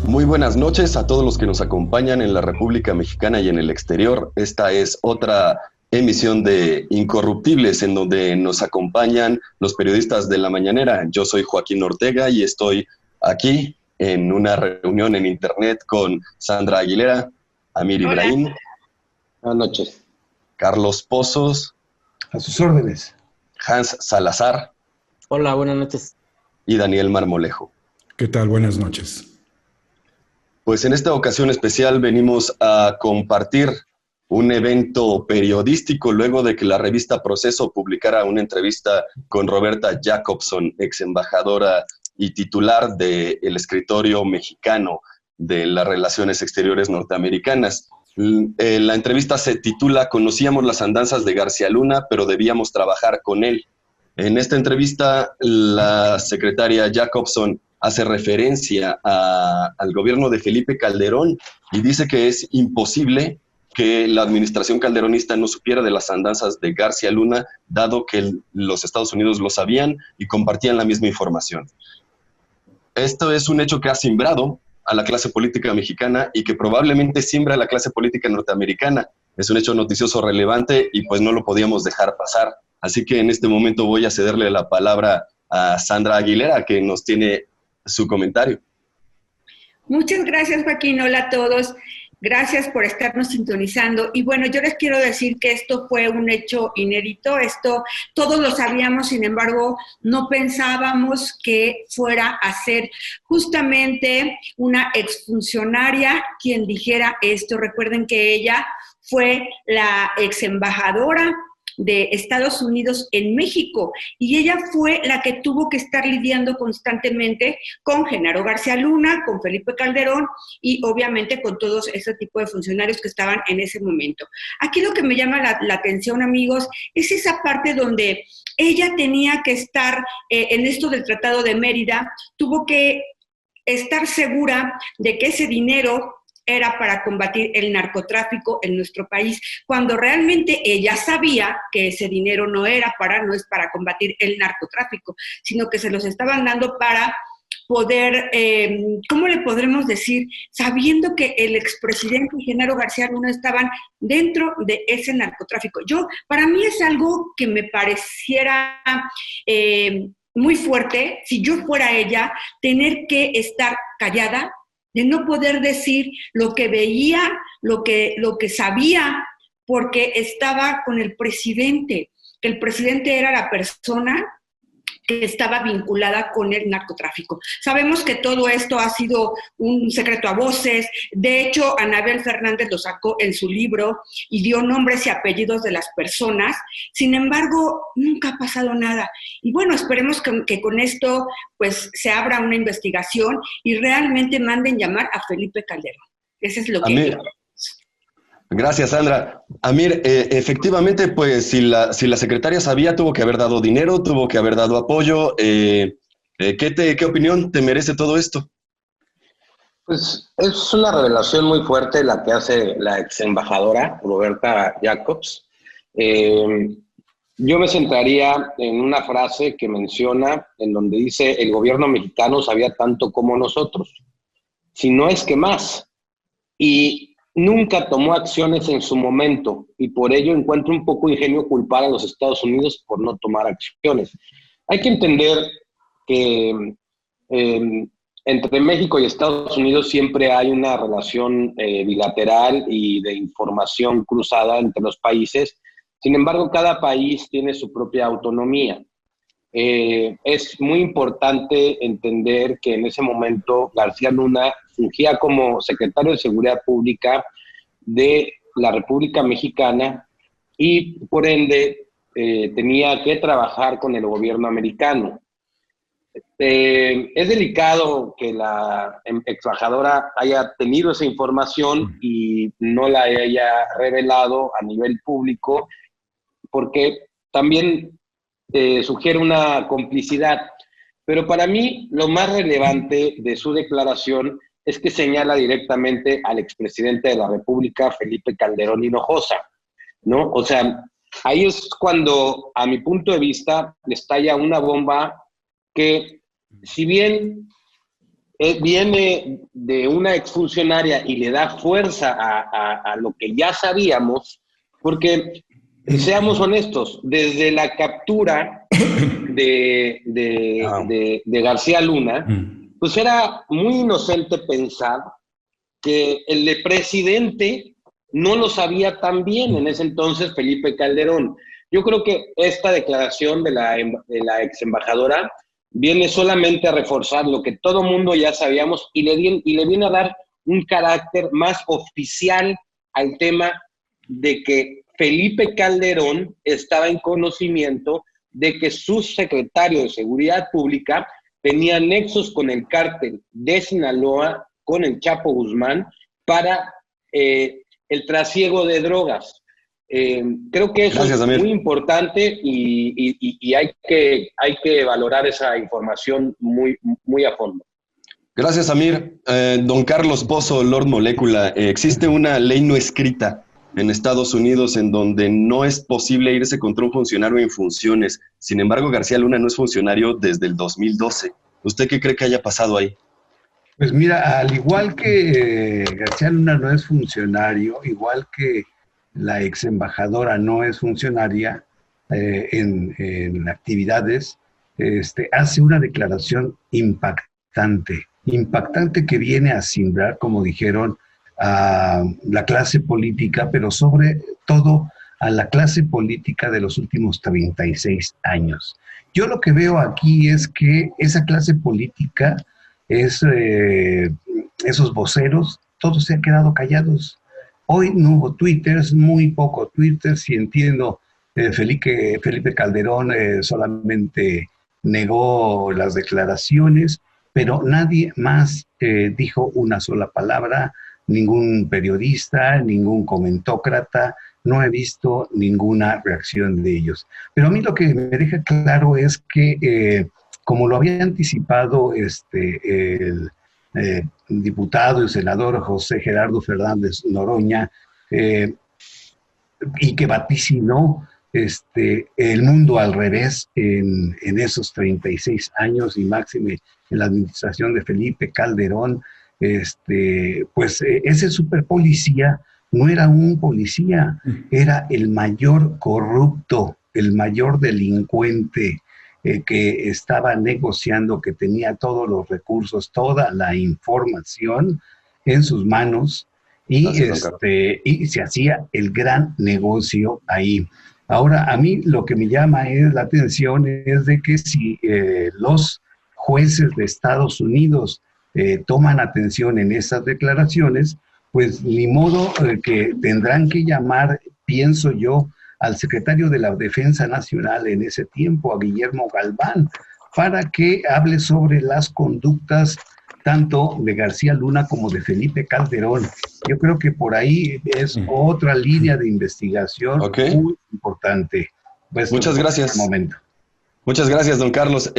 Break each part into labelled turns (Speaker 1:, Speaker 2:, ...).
Speaker 1: Muy buenas noches a todos los que nos acompañan en la República Mexicana y en el exterior. Esta es otra emisión de Incorruptibles, en donde nos acompañan los periodistas de La Mañanera. Yo soy Joaquín Ortega y estoy aquí en una reunión en internet con Sandra Aguilera, Amir
Speaker 2: Hola.
Speaker 1: Ibrahim,
Speaker 3: Buenas noches.
Speaker 1: Carlos Pozos,
Speaker 4: a sus órdenes,
Speaker 1: Hans Salazar.
Speaker 5: Hola, buenas noches.
Speaker 1: Y Daniel Marmolejo.
Speaker 4: ¿Qué tal? Buenas noches.
Speaker 1: Pues en esta ocasión especial venimos a compartir un evento periodístico luego de que la revista Proceso publicara una entrevista con Roberta Jacobson, ex embajadora y titular del escritorio mexicano de las relaciones exteriores norteamericanas. La entrevista se titula "Conocíamos las andanzas de García Luna, pero debíamos trabajar con él". En esta entrevista, la secretaria Jacobson hace referencia al gobierno de Felipe Calderón y dice que es imposible que la administración calderonista no supiera de las andanzas de García Luna, dado que los Estados Unidos lo sabían y compartían la misma información. Esto es un hecho que ha simbrado a la clase política mexicana y que probablemente simbra a la clase política norteamericana. Es un hecho noticioso relevante y pues no lo podíamos dejar pasar. Así que en este momento voy a cederle la palabra a Sandra Aguilera, que nos tiene su comentario.
Speaker 2: Muchas gracias, Joaquín. Hola a todos. Gracias por estarnos sintonizando. Y bueno, yo les quiero decir que esto fue un hecho inédito. Esto todos lo sabíamos, sin embargo, no pensábamos que fuera a ser justamente una exfuncionaria quien dijera esto. Recuerden que ella fue la ex embajadora de Estados Unidos en México, y ella fue la que tuvo que estar lidiando constantemente con Genaro García Luna, con Felipe Calderón y obviamente con todos ese tipo de funcionarios que estaban en ese momento. Aquí lo que me llama la atención, amigos, es esa parte donde ella tenía que estar en esto del Tratado de Mérida, tuvo que estar segura de que ese dinero era para combatir el narcotráfico en nuestro país, cuando realmente ella sabía que ese dinero no es para combatir el narcotráfico, sino que se los estaban dando para poder, ¿cómo le podremos decir? Sabiendo que el expresidente y Genaro García Luna estaban dentro de ese narcotráfico. Para mí es algo que me pareciera muy fuerte, si yo fuera ella, tener que estar callada, de no poder decir lo que veía, lo que sabía, porque estaba con el presidente, que el presidente era la persona que estaba vinculada con el narcotráfico. Sabemos que todo esto ha sido un secreto a voces. De hecho, Anabel Fernández lo sacó en su libro y dio nombres y apellidos de las personas. Sin embargo, nunca ha pasado nada. Y bueno, esperemos que con esto pues se abra una investigación y realmente manden llamar a Felipe Calderón. Eso es lo que...
Speaker 1: Gracias, Sandra. Amir, efectivamente, pues si la secretaria sabía, tuvo que haber dado dinero, tuvo que haber dado apoyo. ¿Qué opinión te merece todo esto?
Speaker 3: Pues es una revelación muy fuerte la que hace la ex embajadora Roberta Jacobs. Yo me centraría en una frase que menciona, en donde dice: el gobierno mexicano sabía tanto como nosotros, si no es que más. Y nunca tomó acciones en su momento, y por ello encuentro un poco ingenuo culpar a los Estados Unidos por no tomar acciones. Hay que entender que entre México y Estados Unidos siempre hay una relación bilateral y de información cruzada entre los países. Sin embargo, cada país tiene su propia autonomía. Es muy importante entender que en ese momento García Luna fungía como secretario de Seguridad Pública de la República Mexicana y por ende tenía que trabajar con el gobierno americano. Es delicado que la ex embajadora haya tenido esa información y no la haya revelado a nivel público, porque también sugiere una complicidad. Pero para mí lo más relevante de su declaración es que señala directamente al expresidente de la República, Felipe Calderón Hinojosa, ¿no? O sea, ahí es cuando, a mi punto de vista, estalla una bomba que, si bien viene de una exfuncionaria y le da fuerza a lo que ya sabíamos, porque seamos honestos, desde la captura de García Luna, pues era muy inocente pensar que el presidente no lo sabía tan bien en ese entonces Felipe Calderón. Yo creo que esta declaración de la ex embajadora viene solamente a reforzar lo que todo mundo ya sabíamos y le viene a dar un carácter más oficial al tema de que Felipe Calderón estaba en conocimiento de que su secretario de Seguridad Pública tenía nexos con el cártel de Sinaloa, con el Chapo Guzmán, para el trasiego de drogas. Creo que eso
Speaker 1: Gracias,
Speaker 3: es
Speaker 1: Amir.
Speaker 3: muy importante y hay que valorar esa información muy, muy a fondo.
Speaker 1: Gracias, Amir. Don Carlos Pozo, Lord Molécula, existe una ley no escrita en Estados Unidos en donde no es posible irse contra un funcionario en funciones. Sin embargo, García Luna no es funcionario desde el 2012. ¿Usted qué cree que haya pasado ahí?
Speaker 4: Pues mira, al igual que García Luna no es funcionario, igual que la ex embajadora no es funcionaria en actividades, hace una declaración impactante que viene a simbrar, como dijeron, a la clase política, pero sobre todo a la clase política de los últimos 36 años. Yo lo que veo aquí es que esa clase política, esos voceros, todos se han quedado callados. Hoy no hubo twitters, muy poco twitters, y entiendo, Felipe Calderón solamente negó las declaraciones, pero nadie más dijo una sola palabra, ningún periodista, ningún comentócrata, no he visto ninguna reacción de ellos. Pero a mí lo que me deja claro es que, como lo había anticipado el diputado y senador José Gerardo Fernández Noroña, y que vaticinó el mundo al revés en esos 36 años y máxime en la administración de Felipe Calderón, pues ese superpolicía no era un policía, era el mayor corrupto, el mayor delincuente que estaba negociando, que tenía todos los recursos, toda la información en sus manos y se hacía el gran negocio ahí. Ahora, a mí lo que me llama la atención es de que si los jueces de Estados Unidos toman atención en esas declaraciones, pues ni modo que tendrán que llamar, pienso yo, al secretario de la Defensa Nacional en ese tiempo, a Guillermo Galván, para que hable sobre las conductas tanto de García Luna como de Felipe Calderón. Yo creo que por ahí es otra línea de investigación muy importante. Pues,
Speaker 1: muchas gracias.
Speaker 4: Momento.
Speaker 1: Muchas gracias, don Carlos.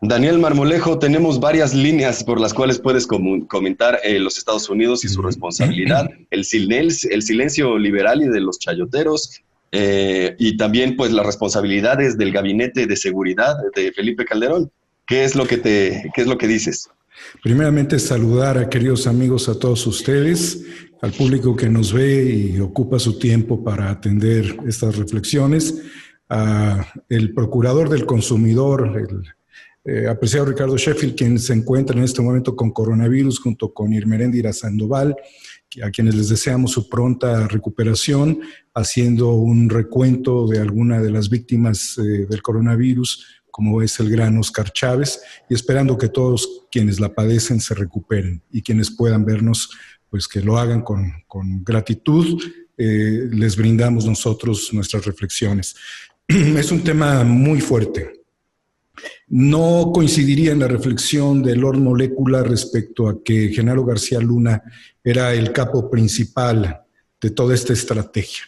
Speaker 1: Daniel Marmolejo, tenemos varias líneas por las cuales puedes comentar los Estados Unidos y su responsabilidad, el silencio liberal y de los chayoteros, y también pues las responsabilidades del gabinete de seguridad de Felipe Calderón. ¿Qué es lo que dices?
Speaker 6: Primeramente, saludar a queridos amigos, a todos ustedes, al público que nos ve y ocupa su tiempo para atender estas reflexiones, el procurador del consumidor, el apreciado Ricardo Sheffield, quien se encuentra en este momento con coronavirus junto con Irmeréndira Sandoval, a quienes les deseamos su pronta recuperación, haciendo un recuento de alguna de las víctimas del coronavirus, como es el gran Oscar Chávez, y esperando que todos quienes la padecen se recuperen y quienes puedan vernos, pues que lo hagan con gratitud. Les brindamos nosotros nuestras reflexiones. Es un tema muy fuerte. No coincidiría en la reflexión de Lord Molécula respecto a que Genaro García Luna era el capo principal de toda esta estrategia.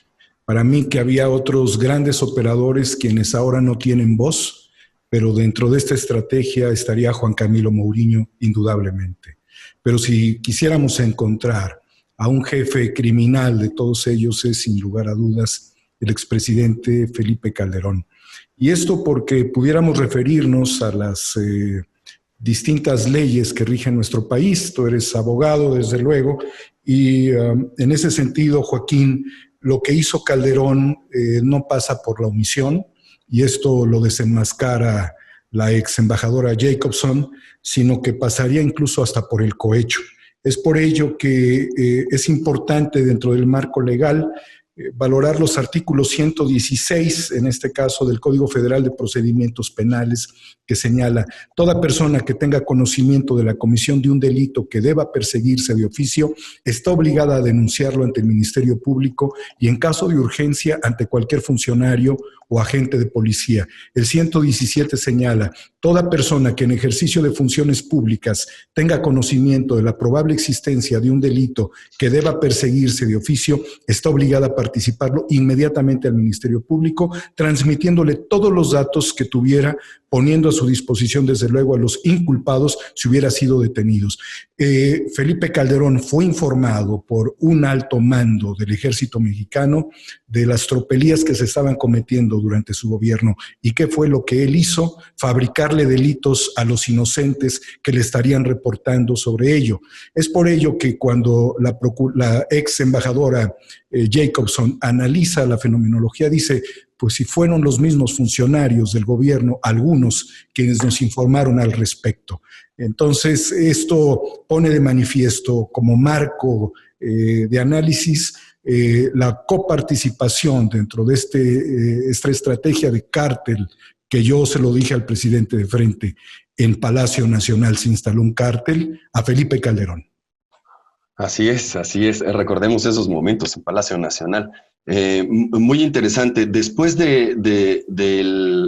Speaker 6: Para mí que había otros grandes operadores quienes ahora no tienen voz, pero dentro de esta estrategia estaría Juan Camilo Mourinho, indudablemente. Pero si quisiéramos encontrar a un jefe criminal de todos ellos, es sin lugar a dudas el expresidente Felipe Calderón. Y esto porque pudiéramos referirnos a las distintas leyes que rigen nuestro país. Tú eres abogado, desde luego, y en ese sentido, Joaquín, lo que hizo Calderón no pasa por la omisión, y esto lo desenmascara la ex embajadora Jacobson, sino que pasaría incluso hasta por el cohecho. Es por ello que es importante dentro del marco legal valorar los artículos 116, en este caso del Código Federal de Procedimientos Penales, que señala: toda persona que tenga conocimiento de la comisión de un delito que deba perseguirse de oficio está obligada a denunciarlo ante el Ministerio Público y, en caso de urgencia, ante cualquier funcionario o agente de policía. El 117 señala: toda persona que en ejercicio de funciones públicas tenga conocimiento de la probable existencia de un delito que deba perseguirse de oficio está obligada a participarlo inmediatamente al Ministerio Público, transmitiéndole todos los datos que tuviera, poniendo a su disposición, desde luego, a los inculpados si hubiera sido detenidos. Felipe Calderón fue informado por un alto mando del Ejército Mexicano de las tropelías que se estaban cometiendo durante su gobierno. ¿Y qué fue lo que él hizo? Fabricarle delitos a los inocentes que le estarían reportando sobre ello. Es por ello que cuando la ex embajadora Jacobson analiza la fenomenología, dice: pues si fueron los mismos funcionarios del gobierno, algunos, quienes nos informaron al respecto. Entonces, esto pone de manifiesto como marco de análisis la coparticipación dentro de esta estrategia de cártel, que yo se lo dije al presidente de frente: en Palacio Nacional se instaló un cártel, a Felipe Calderón.
Speaker 1: Así es, recordemos esos momentos en Palacio Nacional. Muy interesante. Después de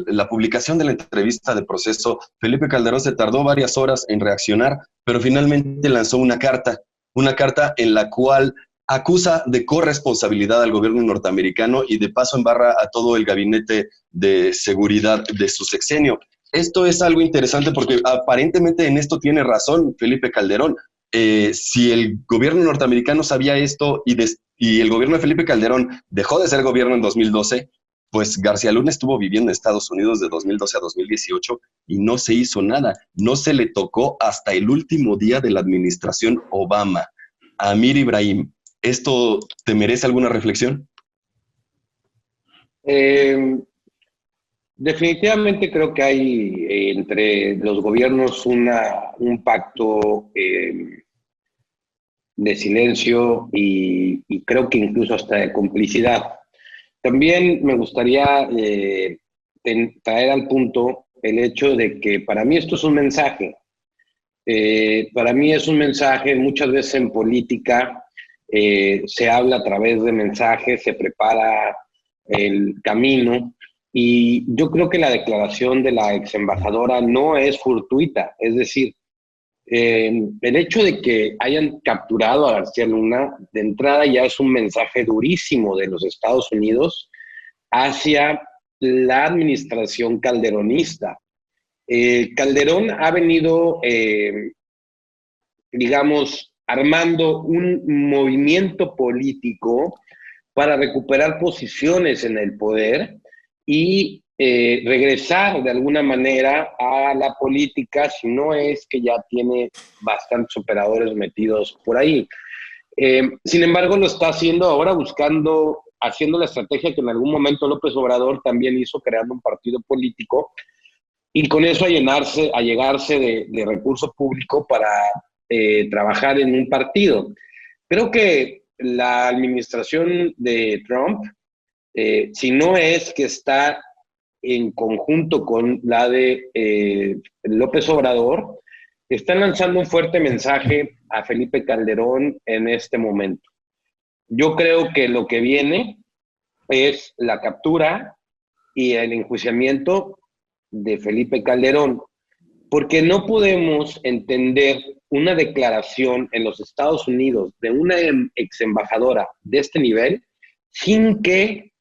Speaker 1: la publicación de la entrevista de proceso, Felipe Calderón se tardó varias horas en reaccionar, pero finalmente lanzó una carta en la cual acusa de corresponsabilidad al gobierno norteamericano y de paso embarra a todo el gabinete de seguridad de su sexenio. Esto es algo interesante porque aparentemente en esto tiene razón Felipe Calderón. Si el gobierno norteamericano sabía esto y el gobierno de Felipe Calderón dejó de ser gobierno en 2012, pues García Luna estuvo viviendo en Estados Unidos de 2012 a 2018 y no se hizo nada. No se le tocó hasta el último día de la administración Obama. Amir Ibrahim, ¿esto te merece alguna reflexión?
Speaker 3: Definitivamente creo que hay entre los gobiernos un pacto de silencio y creo que incluso hasta de complicidad. También me gustaría traer al punto el hecho de que para mí esto es un mensaje. Para mí es un mensaje. Muchas veces en política se habla a través de mensajes, se prepara el camino, y yo creo que la declaración de la ex embajadora no es fortuita. Es decir, el hecho de que hayan capturado a García Luna, de entrada ya es un mensaje durísimo de los Estados Unidos hacia la administración calderonista. Calderón ha venido, digamos, armando un movimiento político para recuperar posiciones en el poder y regresar de alguna manera a la política, si no es que ya tiene bastantes operadores metidos por ahí. Sin embargo, lo está haciendo ahora haciendo la estrategia que en algún momento López Obrador también hizo, creando un partido político, y con eso a llegarse de recurso público para trabajar en un partido. Creo que la administración de Trump, si no es que está en conjunto con la de López Obrador, están lanzando un fuerte mensaje a Felipe Calderón en este momento. Yo creo que lo que viene es la captura y el enjuiciamiento de Felipe Calderón, porque no podemos entender una declaración en los Estados Unidos de una ex embajadora de este nivel sin que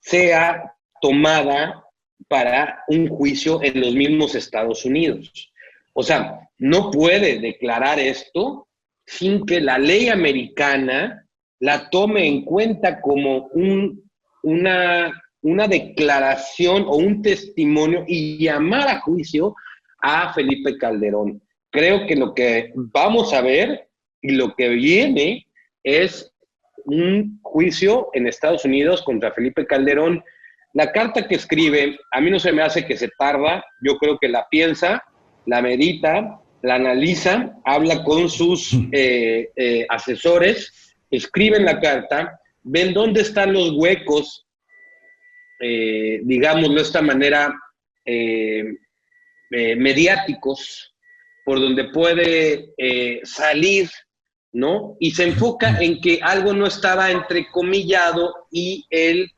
Speaker 3: sea tomada para un juicio en los mismos Estados Unidos. O sea, no puede declarar esto sin que la ley americana la tome en cuenta como una declaración o un testimonio y llamar a juicio a Felipe Calderón. Creo que lo que vamos a ver y lo que viene es un juicio en Estados Unidos contra Felipe Calderón. La carta que escribe, a mí no se me hace que se tarda, yo creo que la piensa, la medita, la analiza, habla con sus asesores, escriben la carta, ven dónde están los huecos, digámoslo de esta manera, mediáticos, por donde puede salir, ¿no? Y se enfoca en que algo no estaba entrecomillado y el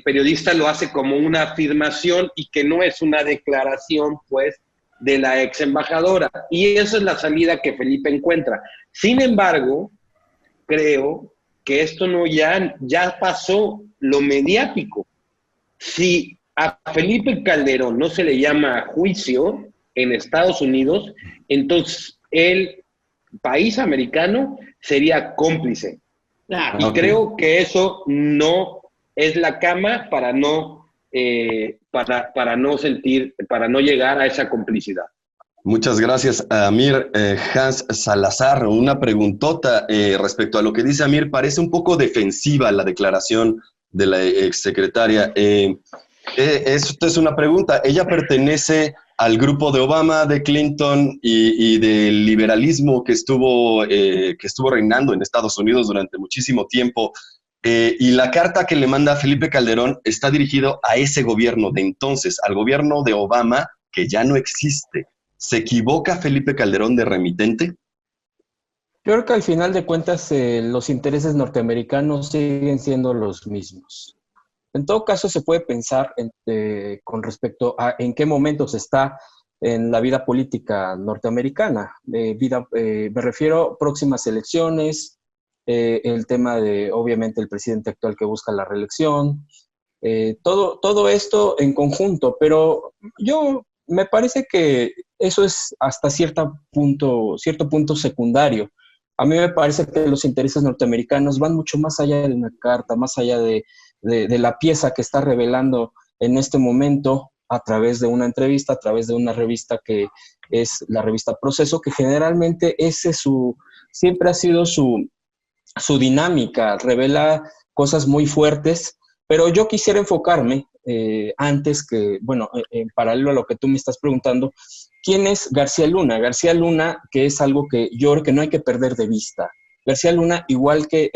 Speaker 3: periodista lo hace como una afirmación y que no es una declaración, pues, de la ex embajadora. Y esa es la salida que Felipe encuentra. Sin embargo, creo que esto no ya pasó lo mediático. Si a Felipe Calderón no se le llama a juicio en Estados Unidos, entonces el país americano sería cómplice. Y creo que eso no es la cama para no llegar a esa complicidad.
Speaker 1: Muchas gracias, Amir. Hans Salazar, una preguntota respecto a lo que dice Amir. Parece un poco defensiva la declaración de la exsecretaria. Esto es una pregunta. Ella pertenece al grupo de Obama, de Clinton y del liberalismo que estuvo reinando en Estados Unidos durante muchísimo tiempo. Y la carta que le manda Felipe Calderón está dirigido a ese gobierno de entonces, al gobierno de Obama, que ya no existe. ¿Se equivoca Felipe Calderón de remitente?
Speaker 5: Yo creo que al final de cuentas los intereses norteamericanos siguen siendo los mismos. En todo caso, se puede pensar con respecto a en qué momentos está en la vida política norteamericana. Me refiero a próximas elecciones, el tema de, obviamente, el presidente actual que busca la reelección, todo esto en conjunto, pero me parece que eso es hasta cierto punto secundario. A mí me parece que los intereses norteamericanos van mucho más allá de una carta, más allá de la pieza que está revelando en este momento a través de una entrevista, a través de una revista que es la revista Proceso, que generalmente siempre ha sido su dinámica, revela cosas muy fuertes, pero yo quisiera enfocarme antes que, bueno, en paralelo a lo que tú me estás preguntando, ¿quién es García Luna? García Luna, que es algo que yo creo que no hay que perder de vista. García Luna, igual que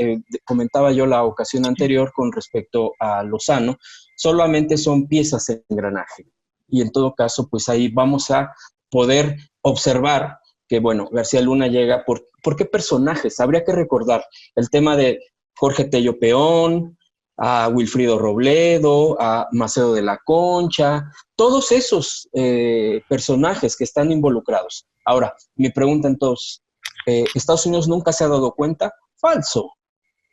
Speaker 5: comentaba yo la ocasión anterior con respecto a Lozano, solamente son piezas de engranaje. Y en todo caso, pues ahí vamos a poder observar que, bueno, García Luna llega ¿por qué personajes? Habría que recordar el tema de Jorge Tello Peón, a Wilfrido Robledo, a Macedo de la Concha, todos esos personajes que están involucrados. Ahora, mi pregunta entonces, ¿Estados Unidos nunca se ha dado cuenta? Falso.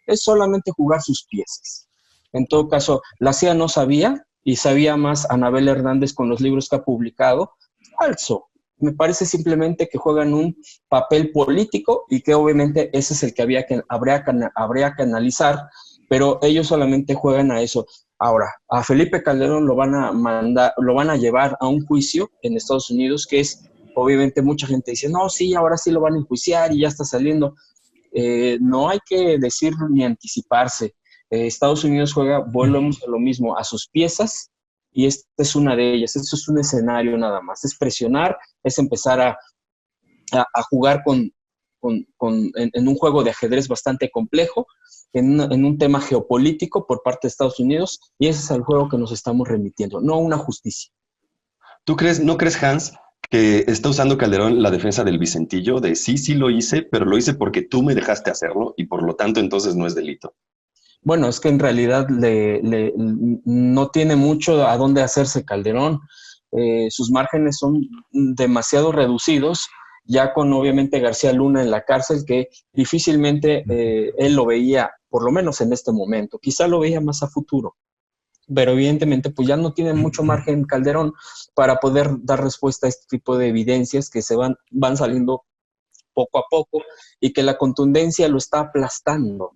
Speaker 5: Es solamente jugar sus piezas. En todo caso, la CIA no sabía, y sabía más Anabel Hernández con los libros que ha publicado. Falso. Me parece simplemente que juegan un papel político y que obviamente ese es el que habría que analizar, pero ellos solamente juegan a eso. Ahora, a Felipe Calderón lo van a llevar a un juicio en Estados Unidos, que es, obviamente mucha gente dice, no, sí, ahora sí lo van a enjuiciar y ya está saliendo. No hay que decir ni anticiparse. Estados Unidos volvemos a lo mismo, a sus piezas, y esta es una de ellas. Esto es un escenario nada más. Es presionar, es empezar a jugar en un juego de ajedrez bastante complejo, en un tema geopolítico por parte de Estados Unidos, y ese es el juego que nos estamos remitiendo, no una justicia.
Speaker 1: ¿No crees, Hans, que está usando Calderón la defensa del Vicentillo de sí lo hice, pero lo hice porque tú me dejaste hacerlo y por lo tanto entonces no es delito?
Speaker 5: Bueno, es que en realidad no tiene mucho a dónde hacerse Calderón. Sus márgenes son demasiado reducidos, ya con obviamente García Luna en la cárcel, que difícilmente él lo veía, por lo menos en este momento. Quizá lo veía más a futuro, pero evidentemente pues ya no tiene mucho margen Calderón para poder dar respuesta a este tipo de evidencias que se van saliendo poco a poco y que la contundencia lo está aplastando.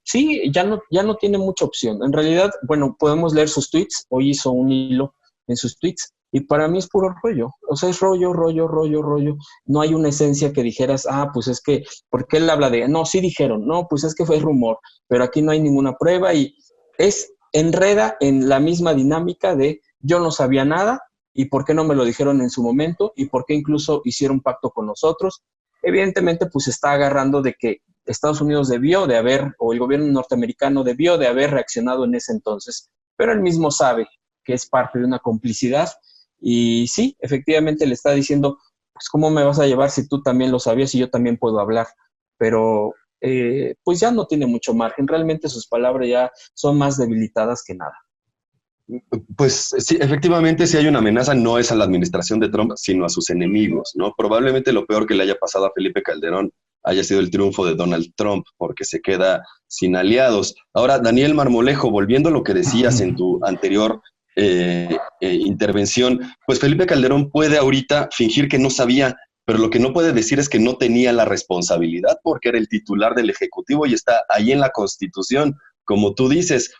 Speaker 5: Sí, ya no tiene mucha opción. En realidad, bueno, podemos leer sus tweets. Hoy hizo un hilo en sus tweets Y para mí es puro rollo, o sea, es rollo. No hay una esencia que dijeras, pues es que, ¿por qué él habla de? No, sí dijeron, no, pues es que fue rumor, pero aquí no hay ninguna prueba y enreda en la misma dinámica de yo no sabía nada y por qué no me lo dijeron en su momento y por qué incluso hicieron un pacto con nosotros. Evidentemente, pues está agarrando de que Estados Unidos debió de haber, o el gobierno norteamericano debió de haber reaccionado en ese entonces, pero él mismo sabe que es parte de una complicidad. Y sí, efectivamente le está diciendo, pues ¿cómo me vas a llevar si tú también lo sabías y yo también puedo hablar? Pero pues ya no tiene mucho margen, realmente sus palabras ya son más debilitadas que nada.
Speaker 1: Pues sí, efectivamente, si hay una amenaza, no es a la administración de Trump, sino a sus enemigos, ¿no? Probablemente lo peor que le haya pasado a Felipe Calderón haya sido el triunfo de Donald Trump, porque se queda sin aliados. Ahora, Daniel Marmolejo, volviendo a lo que decías en tu anterior intervención, pues Felipe Calderón puede ahorita fingir que no sabía, pero lo que no puede decir es que no tenía la responsabilidad porque era el titular del Ejecutivo y está ahí en la Constitución, como tú dices.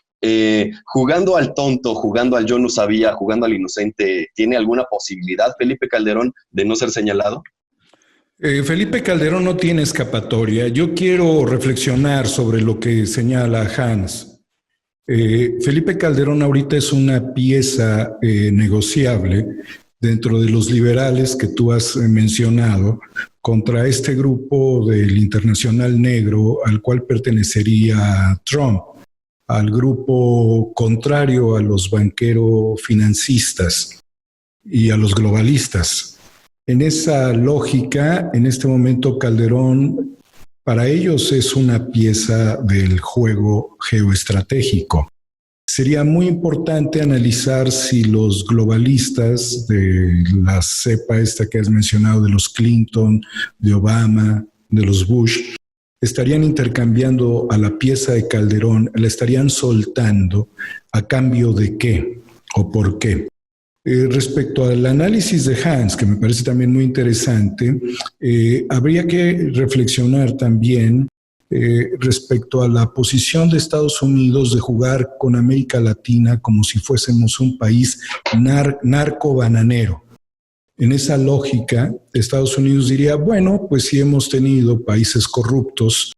Speaker 1: Jugando al tonto, jugando al yo no sabía, jugando al inocente, ¿tiene alguna posibilidad Felipe Calderón de no ser señalado?
Speaker 6: Felipe Calderón no tiene escapatoria. Yo quiero reflexionar sobre lo que señala Hans. Felipe Calderón ahorita es una pieza negociable dentro de los liberales que tú has mencionado contra este grupo del Internacional Negro al cual pertenecería Trump, al grupo contrario a los banquero-financistas y a los globalistas. En esa lógica, en este momento Calderón, para ellos es una pieza del juego geoestratégico. Sería muy importante analizar si los globalistas de la cepa esta que has mencionado, de los Clinton, de Obama, de los Bush, estarían intercambiando a la pieza de Calderón, la estarían soltando a cambio de qué o por qué. Respecto al análisis de Hans, que me parece también muy interesante, habría que reflexionar también respecto a la posición de Estados Unidos de jugar con América Latina como si fuésemos un país narco-bananero. En esa lógica, Estados Unidos diría, bueno, pues si hemos tenido países corruptos,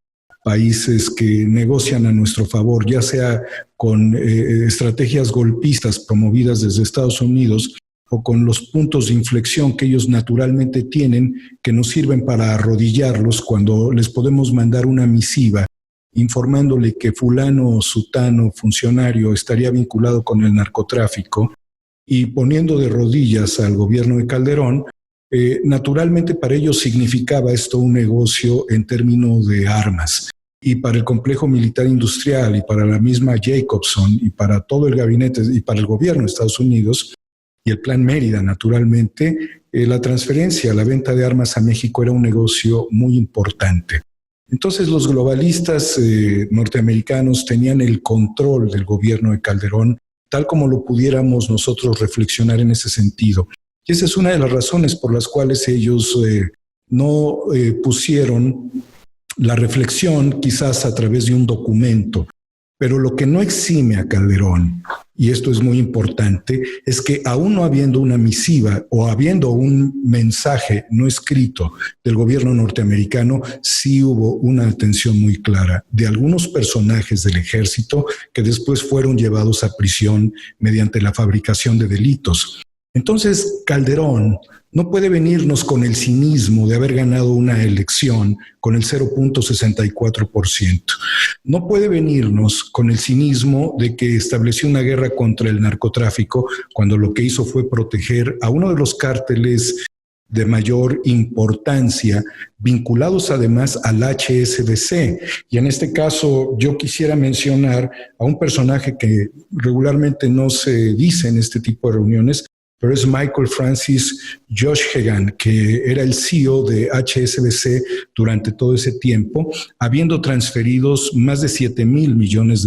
Speaker 6: países que negocian a nuestro favor, ya sea con estrategias golpistas promovidas desde Estados Unidos o con los puntos de inflexión que ellos naturalmente tienen, que nos sirven para arrodillarlos cuando les podemos mandar una misiva informándole que fulano o sutano funcionario estaría vinculado con el narcotráfico y poniendo de rodillas al gobierno de Calderón. Naturalmente para ellos significaba esto un negocio en términos de armas. Y para el complejo militar industrial y para la misma Jacobson y para todo el gabinete y para el gobierno de Estados Unidos y el Plan Mérida, naturalmente, la transferencia, la venta de armas a México era un negocio muy importante. Entonces los globalistas norteamericanos tenían el control del gobierno de Calderón, tal como lo pudiéramos nosotros reflexionar en ese sentido. Y esa es una de las razones por las cuales ellos no pusieron la reflexión quizás a través de un documento. Pero lo que no exime a Calderón, y esto es muy importante, es que aún no habiendo una misiva o habiendo un mensaje no escrito del gobierno norteamericano, sí hubo una atención muy clara de algunos personajes del ejército que después fueron llevados a prisión mediante la fabricación de delitos. Entonces, Calderón no puede venirnos con el cinismo de haber ganado una elección con el 0.64%. No puede venirnos con el cinismo de que estableció una guerra contra el narcotráfico cuando lo que hizo fue proteger a uno de los cárteles de mayor importancia, vinculados además al HSBC. Y en este caso yo quisiera mencionar a un personaje que regularmente no se dice en este tipo de reuniones, pero es Michael Francis Joshegan, que era el CEO de HSBC durante todo ese tiempo, habiendo transferidos más de $7,000 millones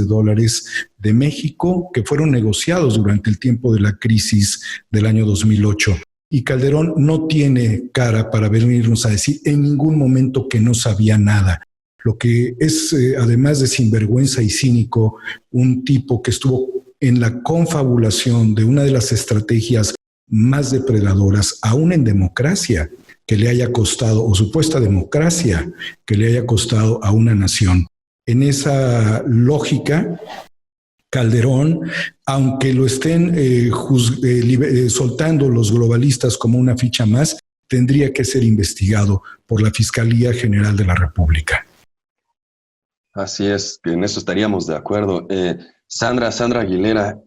Speaker 6: de México, que fueron negociados durante el tiempo de la crisis del año 2008. Y Calderón no tiene cara para venirnos a decir en ningún momento que no sabía nada. Lo que es, además de sinvergüenza y cínico, un tipo que estuvo en la confabulación de una de las estrategias más depredadoras, aún en democracia, que le haya costado, o supuesta democracia, que le haya costado a una nación. En esa lógica, Calderón, aunque lo estén soltando los globalistas como una ficha más, tendría que ser investigado por la Fiscalía General de la República.
Speaker 1: Así es, en eso estaríamos de acuerdo. Sandra Aguilera,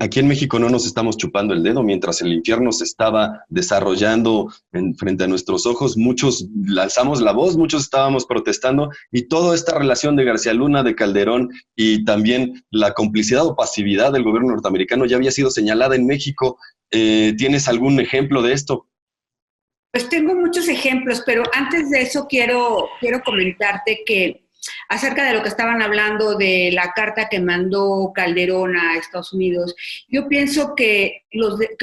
Speaker 1: aquí en México no nos estamos chupando el dedo. Mientras el infierno se estaba desarrollando frente a nuestros ojos, muchos lanzamos la voz, muchos estábamos protestando, y toda esta relación de García Luna, de Calderón, y también la complicidad o pasividad del gobierno norteamericano ya había sido señalada en México. ¿Tienes algún ejemplo de esto?
Speaker 2: Pues tengo muchos ejemplos, pero antes de eso quiero comentarte que acerca de lo que estaban hablando de la carta que mandó Calderón a Estados Unidos, yo pienso que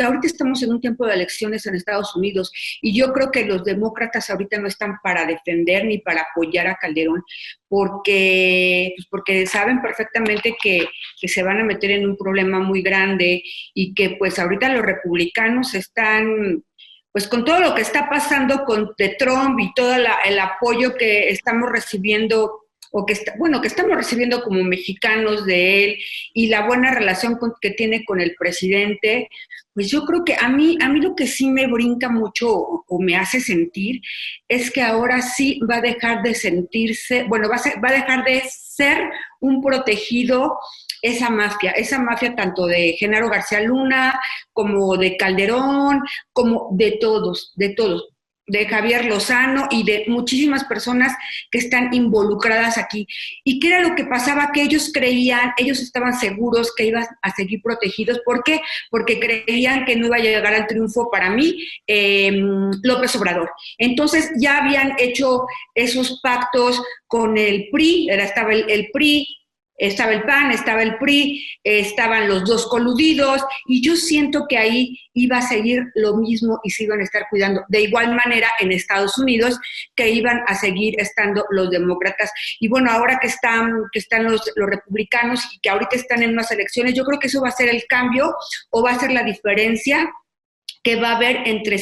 Speaker 2: ahorita estamos en un tiempo de elecciones en Estados Unidos, y yo creo que los demócratas ahorita no están para defender ni para apoyar a Calderón, porque saben perfectamente que se van a meter en un problema muy grande, y que pues ahorita los republicanos están, pues con todo lo que está pasando de Trump y todo el apoyo que estamos recibiendo, o que estamos recibiendo como mexicanos de él, y la buena relación que tiene con el presidente, pues yo creo que a mí lo que sí me brinca mucho o me hace sentir es que ahora sí va a dejar de sentirse, va a dejar de ser un protegido esa mafia tanto de Genaro García Luna, como de Calderón, como de todos, de Javier Lozano y de muchísimas personas que están involucradas aquí. ¿Y qué era lo que pasaba? Que ellos estaban seguros que iban a seguir protegidos. ¿Por qué? Porque creían que no iba a llegar al triunfo, para mí, López Obrador. Entonces ya habían hecho esos pactos con el PRI, estaba el PRI, estaba el PAN, estaba el PRI, estaban los dos coludidos, y yo siento que ahí iba a seguir lo mismo y se iban a estar cuidando. De igual manera en Estados Unidos, que iban a seguir estando los demócratas. Y bueno, ahora que están los republicanos y que ahorita están en unas elecciones, yo creo que eso va a ser el cambio, o va a ser la diferencia que va a haber entre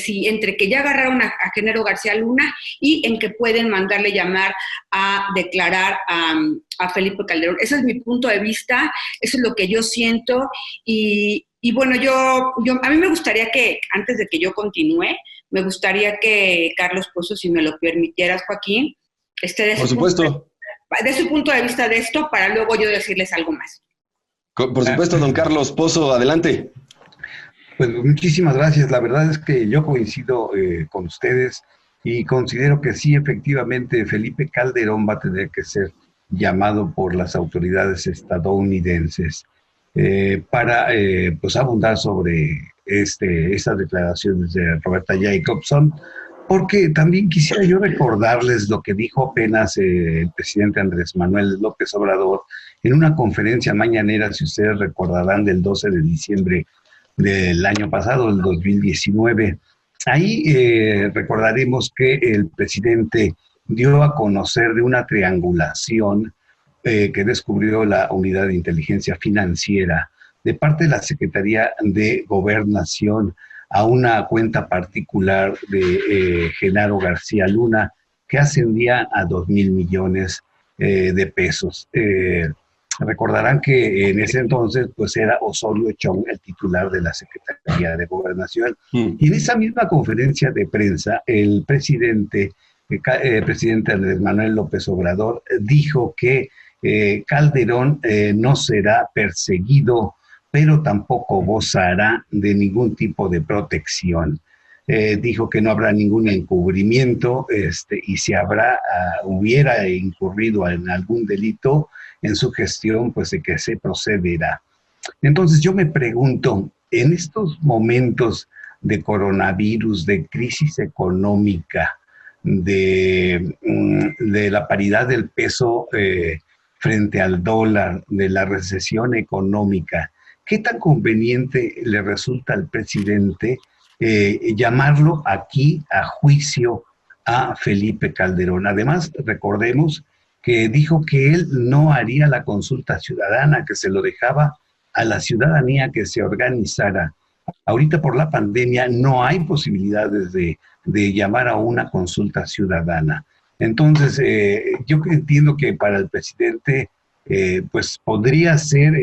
Speaker 2: que ya agarraron a Genaro García Luna y en que pueden mandarle llamar a declarar a Felipe Calderón. Ese es mi punto de vista, eso es lo que yo siento, y bueno, a mí me gustaría que, antes de que yo continúe, me gustaría que Carlos Pozo, si me lo permitieras, Joaquín,
Speaker 1: por supuesto,
Speaker 2: de su punto de vista de esto, para luego yo decirles algo más.
Speaker 1: Por supuesto, don Carlos Pozo, adelante.
Speaker 4: Pues muchísimas gracias. La verdad es que yo coincido con ustedes y considero que sí, efectivamente, Felipe Calderón va a tener que ser llamado por las autoridades estadounidenses para pues abundar sobre estas declaraciones de Roberta Jacobson, porque también quisiera yo recordarles lo que dijo apenas el presidente Andrés Manuel López Obrador en una conferencia mañanera, si ustedes recordarán, del 12 de diciembre del año pasado, el 2019. Ahí recordaremos que el presidente dio a conocer de una triangulación que descubrió la Unidad de Inteligencia Financiera de parte de la Secretaría de Gobernación a una cuenta particular de Genaro García Luna que ascendía a 2,000 millones de pesos. Recordarán que en ese entonces pues era Osorio Chong el titular de la Secretaría de Gobernación. Y en esa misma conferencia de prensa, el presidente Andrés Manuel López Obrador dijo que Calderón no será perseguido, pero tampoco gozará de ningún tipo de protección. Dijo que no habrá ningún encubrimiento y si hubiera incurrido en algún delito en su gestión, pues de que se procederá. Entonces yo me pregunto, en estos momentos de coronavirus, de crisis económica, de la paridad del peso frente al dólar, de la recesión económica, ¿qué tan conveniente le resulta al presidente llamarlo aquí a juicio a Felipe Calderón? Además, recordemos que dijo que él no haría la consulta ciudadana, que se lo dejaba a la ciudadanía que se organizara Ahorita por la pandemia no hay posibilidades de llamar a una consulta ciudadana. Entonces, yo entiendo que para el presidente, pues podría ser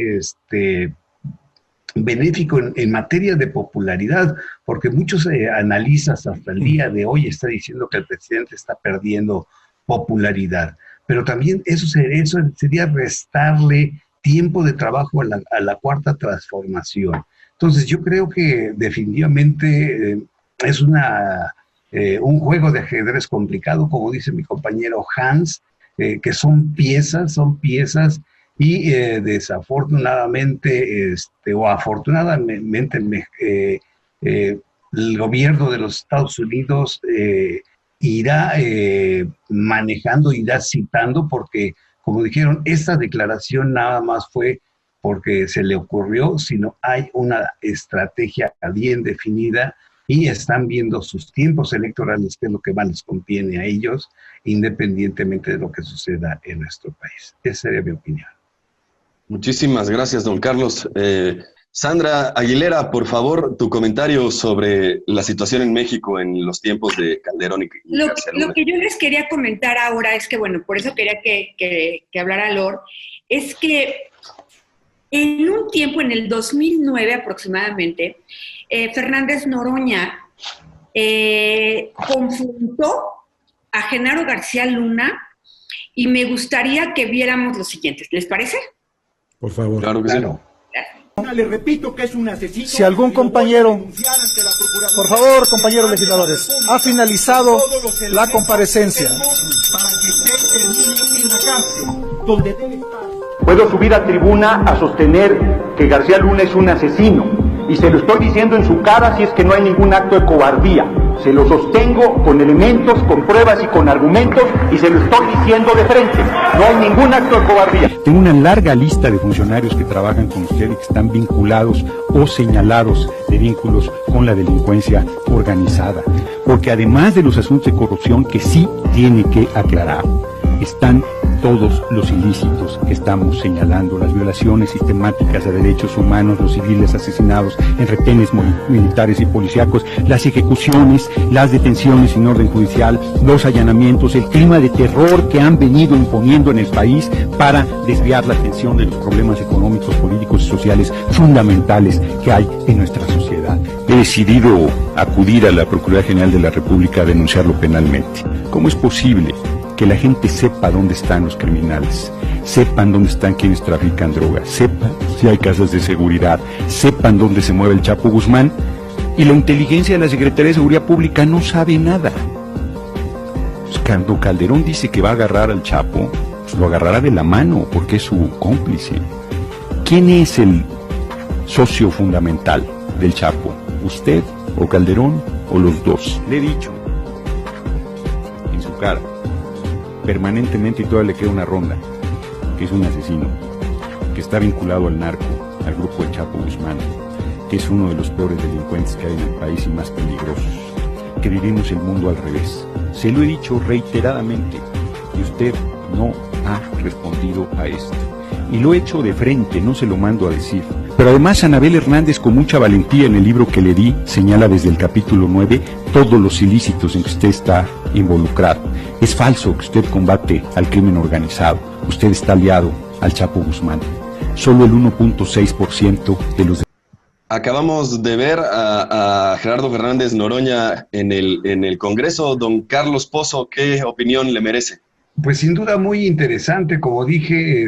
Speaker 4: benéfico en materia de popularidad, porque muchos analistas hasta el día de hoy están diciendo que el presidente está perdiendo popularidad. Pero también eso sería restarle tiempo de trabajo a la cuarta transformación. Entonces, yo creo que definitivamente es un juego de ajedrez complicado, como dice mi compañero Hans, que son piezas y desafortunadamente o afortunadamente el gobierno de los Estados Unidos irá manejando, irá citando, porque, como dijeron, esta declaración nada más fue porque se le ocurrió, sino hay una estrategia bien definida y están viendo sus tiempos electorales, que es lo que más les conviene a ellos, independientemente de lo que suceda en nuestro país. Esa sería mi opinión.
Speaker 1: Muchísimas gracias, don Carlos. Sandra Aguilera, por favor, tu comentario sobre la situación en México en los tiempos de Calderón y García Luna.
Speaker 2: Lo que yo les quería comentar ahora es que, bueno, por eso quería que hablara Lord, es que en un tiempo, en el 2009 aproximadamente, Fernández Noroña confrontó a Genaro García Luna y me gustaría que viéramos lo siguiente. ¿Les parece?
Speaker 6: Por favor.
Speaker 1: Claro que sí.
Speaker 7: Le repito que es un asesino.
Speaker 8: Si algún compañero, por favor, compañeros legisladores, ha finalizado la comparecencia.
Speaker 7: Para que usted termine en la cárcel, donde debe estar. Puedo subir a tribuna a sostener que García Luna es un asesino, y se lo estoy diciendo en su cara si es que no hay ningún acto de cobardía. Se lo sostengo con elementos, con pruebas y con argumentos, y se lo estoy diciendo de frente. No hay ningún acto de cobardía.
Speaker 9: Tengo una larga lista de funcionarios que trabajan con usted y que están vinculados o señalados de vínculos con la delincuencia organizada. Porque además de los asuntos de corrupción que sí tiene que aclarar, están todos los ilícitos que estamos señalando, las violaciones sistemáticas a derechos humanos, los civiles asesinados en retenes militares y policíacos, las ejecuciones, las detenciones sin orden judicial, los allanamientos, el clima de terror que han venido imponiendo en el país para desviar la atención de los problemas económicos, políticos y sociales fundamentales que hay en nuestra sociedad. He decidido acudir a la Procuraduría General de la República a denunciarlo penalmente. ¿Cómo es posible que la gente sepa dónde están los criminales, sepan dónde están quienes trafican drogas, sepan si hay casas de seguridad, sepan dónde se mueve el Chapo Guzmán, y la inteligencia de la Secretaría de Seguridad Pública no sabe nada? Pues cuando Calderón dice que va a agarrar al Chapo, pues lo agarrará de la mano porque es su cómplice. ¿Quién es el socio fundamental del Chapo? ¿Usted o Calderón o los dos? Le he dicho en su cara permanentemente, y todavía le queda una ronda, que es un asesino, que está vinculado al narco, al grupo del Chapo Guzmán, que es uno de los peores delincuentes que hay en el país y más peligrosos, que vivimos el mundo al revés. Se lo he dicho reiteradamente y usted no ha respondido a esto. Y lo he hecho de frente, no se lo mando a decir. Pero además Anabel Hernández, con mucha valentía en el libro que le di, señala desde el capítulo 9 todos los ilícitos en que usted está involucrado. Es falso que usted combate al crimen organizado. Usted está aliado al Chapo Guzmán. Solo el 1.6% de los...
Speaker 1: Acabamos de ver a Gerardo Fernández Noroña en el Congreso. Don Carlos Pozo, ¿qué opinión le merece?
Speaker 4: Pues sin duda muy interesante. Como dije,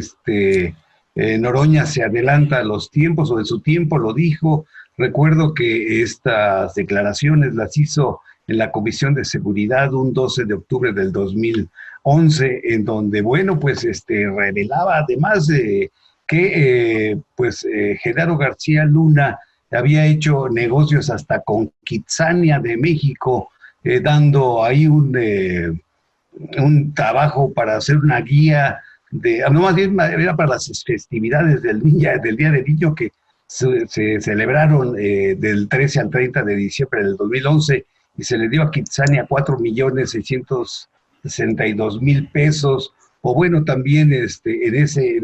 Speaker 4: Noroña se adelanta a los tiempos, o de su tiempo lo dijo. Recuerdo que estas declaraciones las hizo en la Comisión de Seguridad un 12 de octubre del 2011, en donde, bueno, pues revelaba además de que Genaro García Luna había hecho negocios hasta con Kitsania de México, dando ahí un trabajo para hacer una guía no, más bien era para las festividades del Día del Niño, que se celebraron del 13 al 30 de diciembre del 2011, y se le dio a Kitsania 4.662.000 pesos. O bueno, también en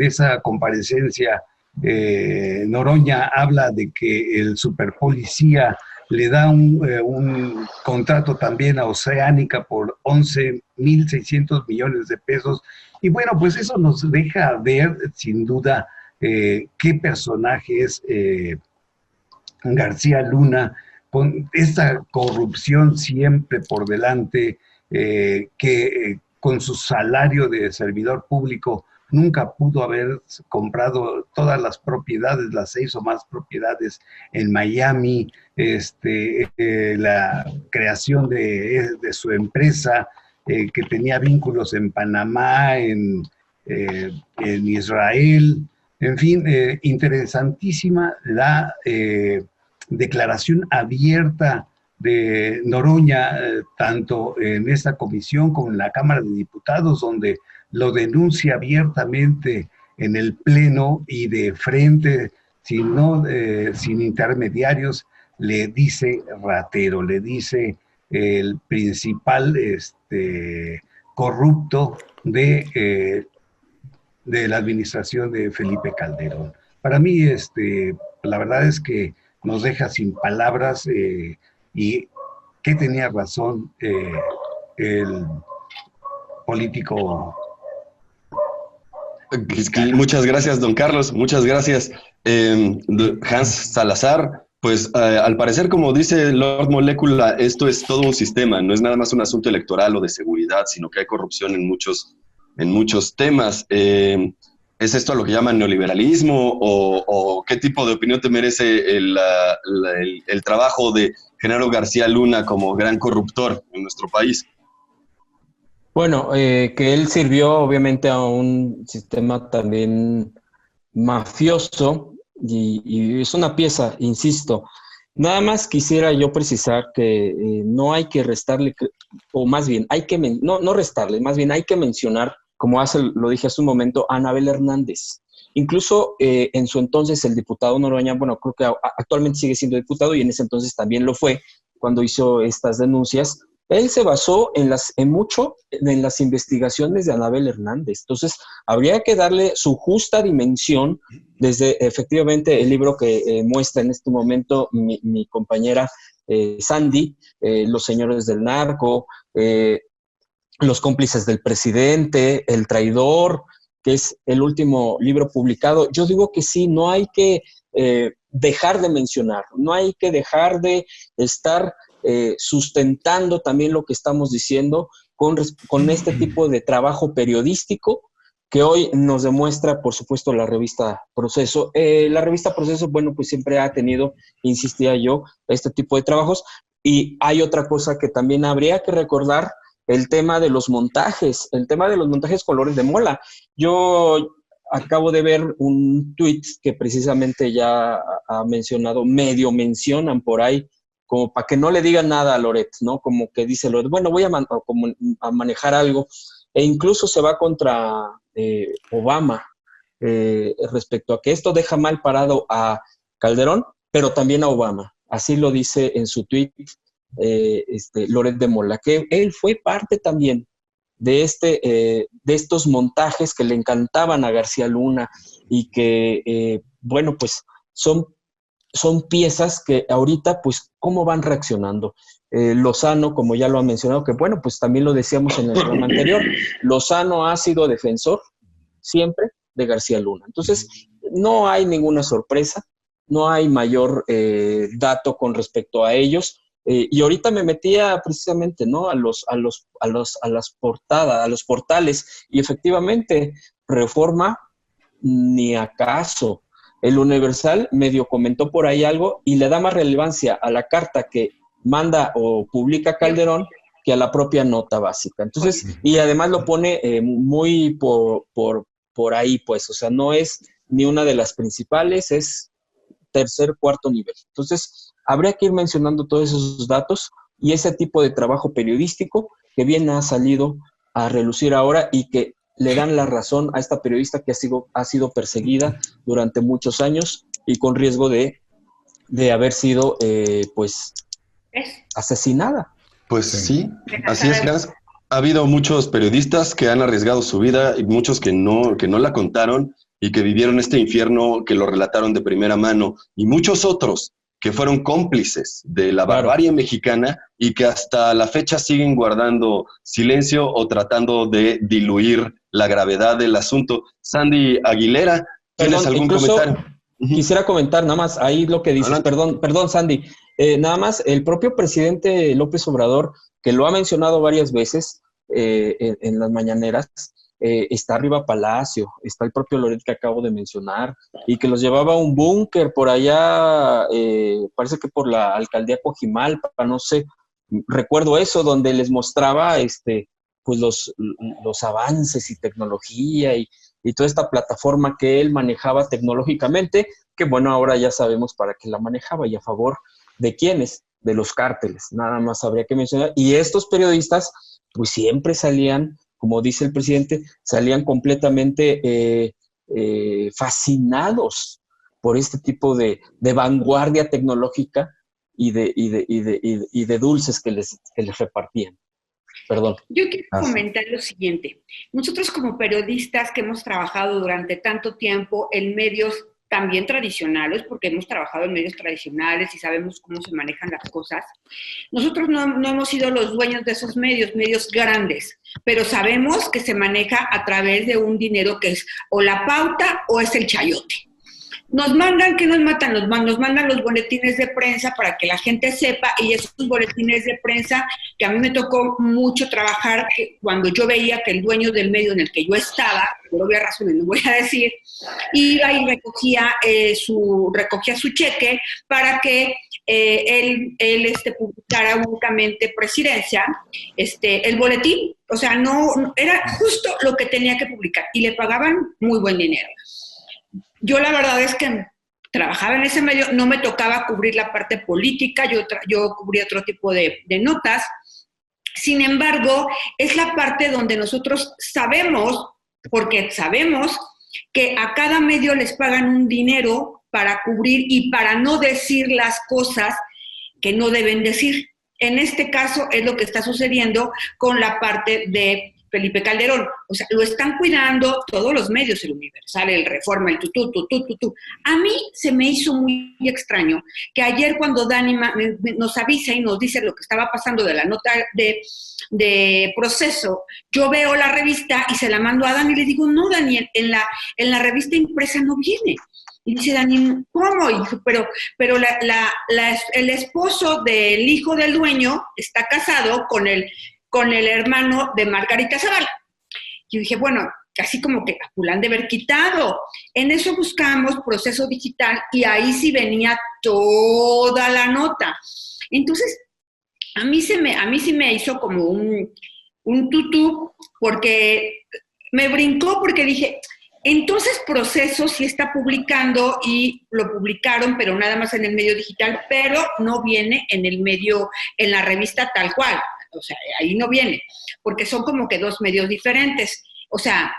Speaker 4: esa comparecencia Noroña habla de que el superpolicía le da un contrato también a Oceánica por 11.600 millones de pesos. Y bueno, pues eso nos deja ver, sin duda, qué personaje es García Luna, con esta corrupción siempre por delante, que con su salario de servidor público nunca pudo haber comprado todas las propiedades, las 6 o más propiedades en Miami, la creación de su empresa, que tenía vínculos en Panamá, en Israel, en fin, interesantísima la declaración abierta de Noroña, tanto en esta comisión como en la Cámara de Diputados, donde lo denuncia abiertamente en el Pleno y de frente, sin intermediarios, le dice ratero, le dice el principal corrupto de la administración de Felipe Calderón. Para mí, la verdad es que nos deja sin palabras, y que tenía razón el político.
Speaker 1: Muchas gracias, don Carlos, muchas gracias. Hans Salazar, pues al parecer, como dice Lord Molecula, esto es todo un sistema, no es nada más un asunto electoral o de seguridad, sino que hay corrupción en muchos temas. ¿Es esto lo que llaman neoliberalismo o qué tipo de opinión te merece el trabajo de Genaro García Luna como gran corruptor en nuestro país?
Speaker 5: Bueno, que él sirvió obviamente a un sistema también mafioso y es una pieza, insisto. Nada más quisiera yo precisar que no hay que restarle, o más bien, hay que no restarle, más bien hay que mencionar, como lo dije hace un momento, a Anabel Hernández. Incluso en su entonces el diputado Noroña, bueno, creo que actualmente sigue siendo diputado y en ese entonces también lo fue cuando hizo estas denuncias. Él se basó mucho en las investigaciones de Anabel Hernández. Entonces, habría que darle su justa dimensión desde efectivamente el libro que muestra en este momento mi compañera Sandy, Los Señores del Narco, Los Cómplices del Presidente, El Traidor, que es el último libro publicado. Yo digo que sí, no hay que dejar de mencionar, no hay que dejar de estar sustentando también lo que estamos diciendo con este tipo de trabajo periodístico que hoy nos demuestra, por supuesto, la revista Proceso. La revista Proceso, bueno, pues siempre ha tenido, insistía yo, este tipo de trabajos. Y hay otra cosa que también habría que recordar, el tema de los montajes, con Loret de Mola. Yo acabo de ver un tuit que precisamente ya ha mencionado, medio mencionan por ahí, como para que no le digan nada a Loret, ¿no? Como que dice Loret, bueno, voy a manejar algo, e incluso se va contra Obama respecto a que esto deja mal parado a Calderón, pero también a Obama. Así lo dice en su tuit Loret de Mola, que él fue parte también de estos montajes que le encantaban a García Luna y que, bueno, pues son piezas que ahorita, pues, ¿cómo van reaccionando? Lozano, como ya lo ha mencionado, que bueno, pues también lo decíamos en el programa anterior, Lozano ha sido defensor siempre de García Luna. Entonces, no hay ninguna sorpresa, no hay mayor dato con respecto a ellos. Y ahorita me metía precisamente, ¿no?, a las portadas, a los portales, y efectivamente, Reforma, ni acaso. El Universal medio comentó por ahí algo y le da más relevancia a la carta que manda o publica Calderón que a la propia nota básica. Entonces, y además lo pone muy por ahí, pues, o sea, no es ni una de las principales, es tercer, cuarto nivel. Entonces, habría que ir mencionando todos esos datos y ese tipo de trabajo periodístico que bien ha salido a relucir ahora y que le dan la razón a esta periodista que ha sido perseguida durante muchos años y con riesgo de haber sido, pues, asesinada.
Speaker 1: Pues sí, así es, Hans. Ha habido muchos periodistas que han arriesgado su vida y muchos que no la contaron y que vivieron este infierno, que lo relataron de primera mano, y muchos otros que fueron cómplices de la barbarie mexicana y que hasta la fecha siguen guardando silencio o tratando de diluir la gravedad del asunto. Sandy Aguilera, ¿tienes algún comentario?
Speaker 5: Quisiera comentar nada más ahí lo que dices, perdón Sandy, nada más el propio presidente López Obrador, que lo ha mencionado varias veces en las mañaneras, está arriba Palacio, está el propio Loret que acabo de mencionar, y que los llevaba a un búnker por allá, parece que por la alcaldía Coajimalpa, no sé, recuerdo eso, donde les mostraba pues los avances y tecnología y toda esta plataforma que él manejaba tecnológicamente, que bueno, ahora ya sabemos para qué la manejaba y a favor de quiénes, de los cárteles, nada más habría que mencionar. Y estos periodistas pues siempre salían, como dice el presidente, salían completamente fascinados por este tipo de vanguardia tecnológica y de dulces que les repartían. Perdón.
Speaker 2: Yo quiero comentar lo siguiente. Nosotros como periodistas que hemos trabajado durante tanto tiempo en medios también tradicionales, porque hemos trabajado en medios tradicionales y sabemos cómo se manejan las cosas, nosotros no hemos sido los dueños de esos medios grandes, pero sabemos que se maneja a través de un dinero que es o la pauta o es el chayote. Nos mandan, ¿qué nos matan? Nos mandan los boletines de prensa para que la gente sepa, y esos boletines de prensa que a mí me tocó mucho trabajar cuando yo veía que el dueño del medio en el que yo estaba, por obvias razones no voy a decir, iba y recogía su cheque para que él publicara únicamente Presidencia, el boletín, o sea, no era justo lo que tenía que publicar, y le pagaban muy buen dinero. Yo la verdad es que trabajaba en ese medio, no me tocaba cubrir la parte política, yo cubría otro tipo de notas. Sin embargo, es la parte donde nosotros sabemos, porque sabemos que a cada medio les pagan un dinero para cubrir y para no decir las cosas que no deben decir. En este caso es lo que está sucediendo con la parte de Felipe Calderón. O sea, lo están cuidando todos los medios, el Universal, el Reforma, el tutú. A mí se me hizo muy extraño que ayer cuando Dani nos avisa y nos dice lo que estaba pasando de la nota de Proceso, yo veo la revista y se la mando a Dani y le digo, no, Dani, en la revista impresa no viene. Y dice Dani, ¿cómo? Y dice, pero el esposo del hijo del dueño está casado con el hermano de Margarita Zavala. Yo dije, bueno, casi como que la han de haber quitado. En eso buscamos Proceso Digital y ahí sí venía toda la nota. Entonces, a mí sí me hizo como un tutú, porque me brincó, porque dije, entonces Proceso sí está publicando, y lo publicaron, pero nada más en el medio digital, pero no viene en el medio, en la revista tal cual. O sea, ahí no viene, porque son como que dos medios diferentes. O sea,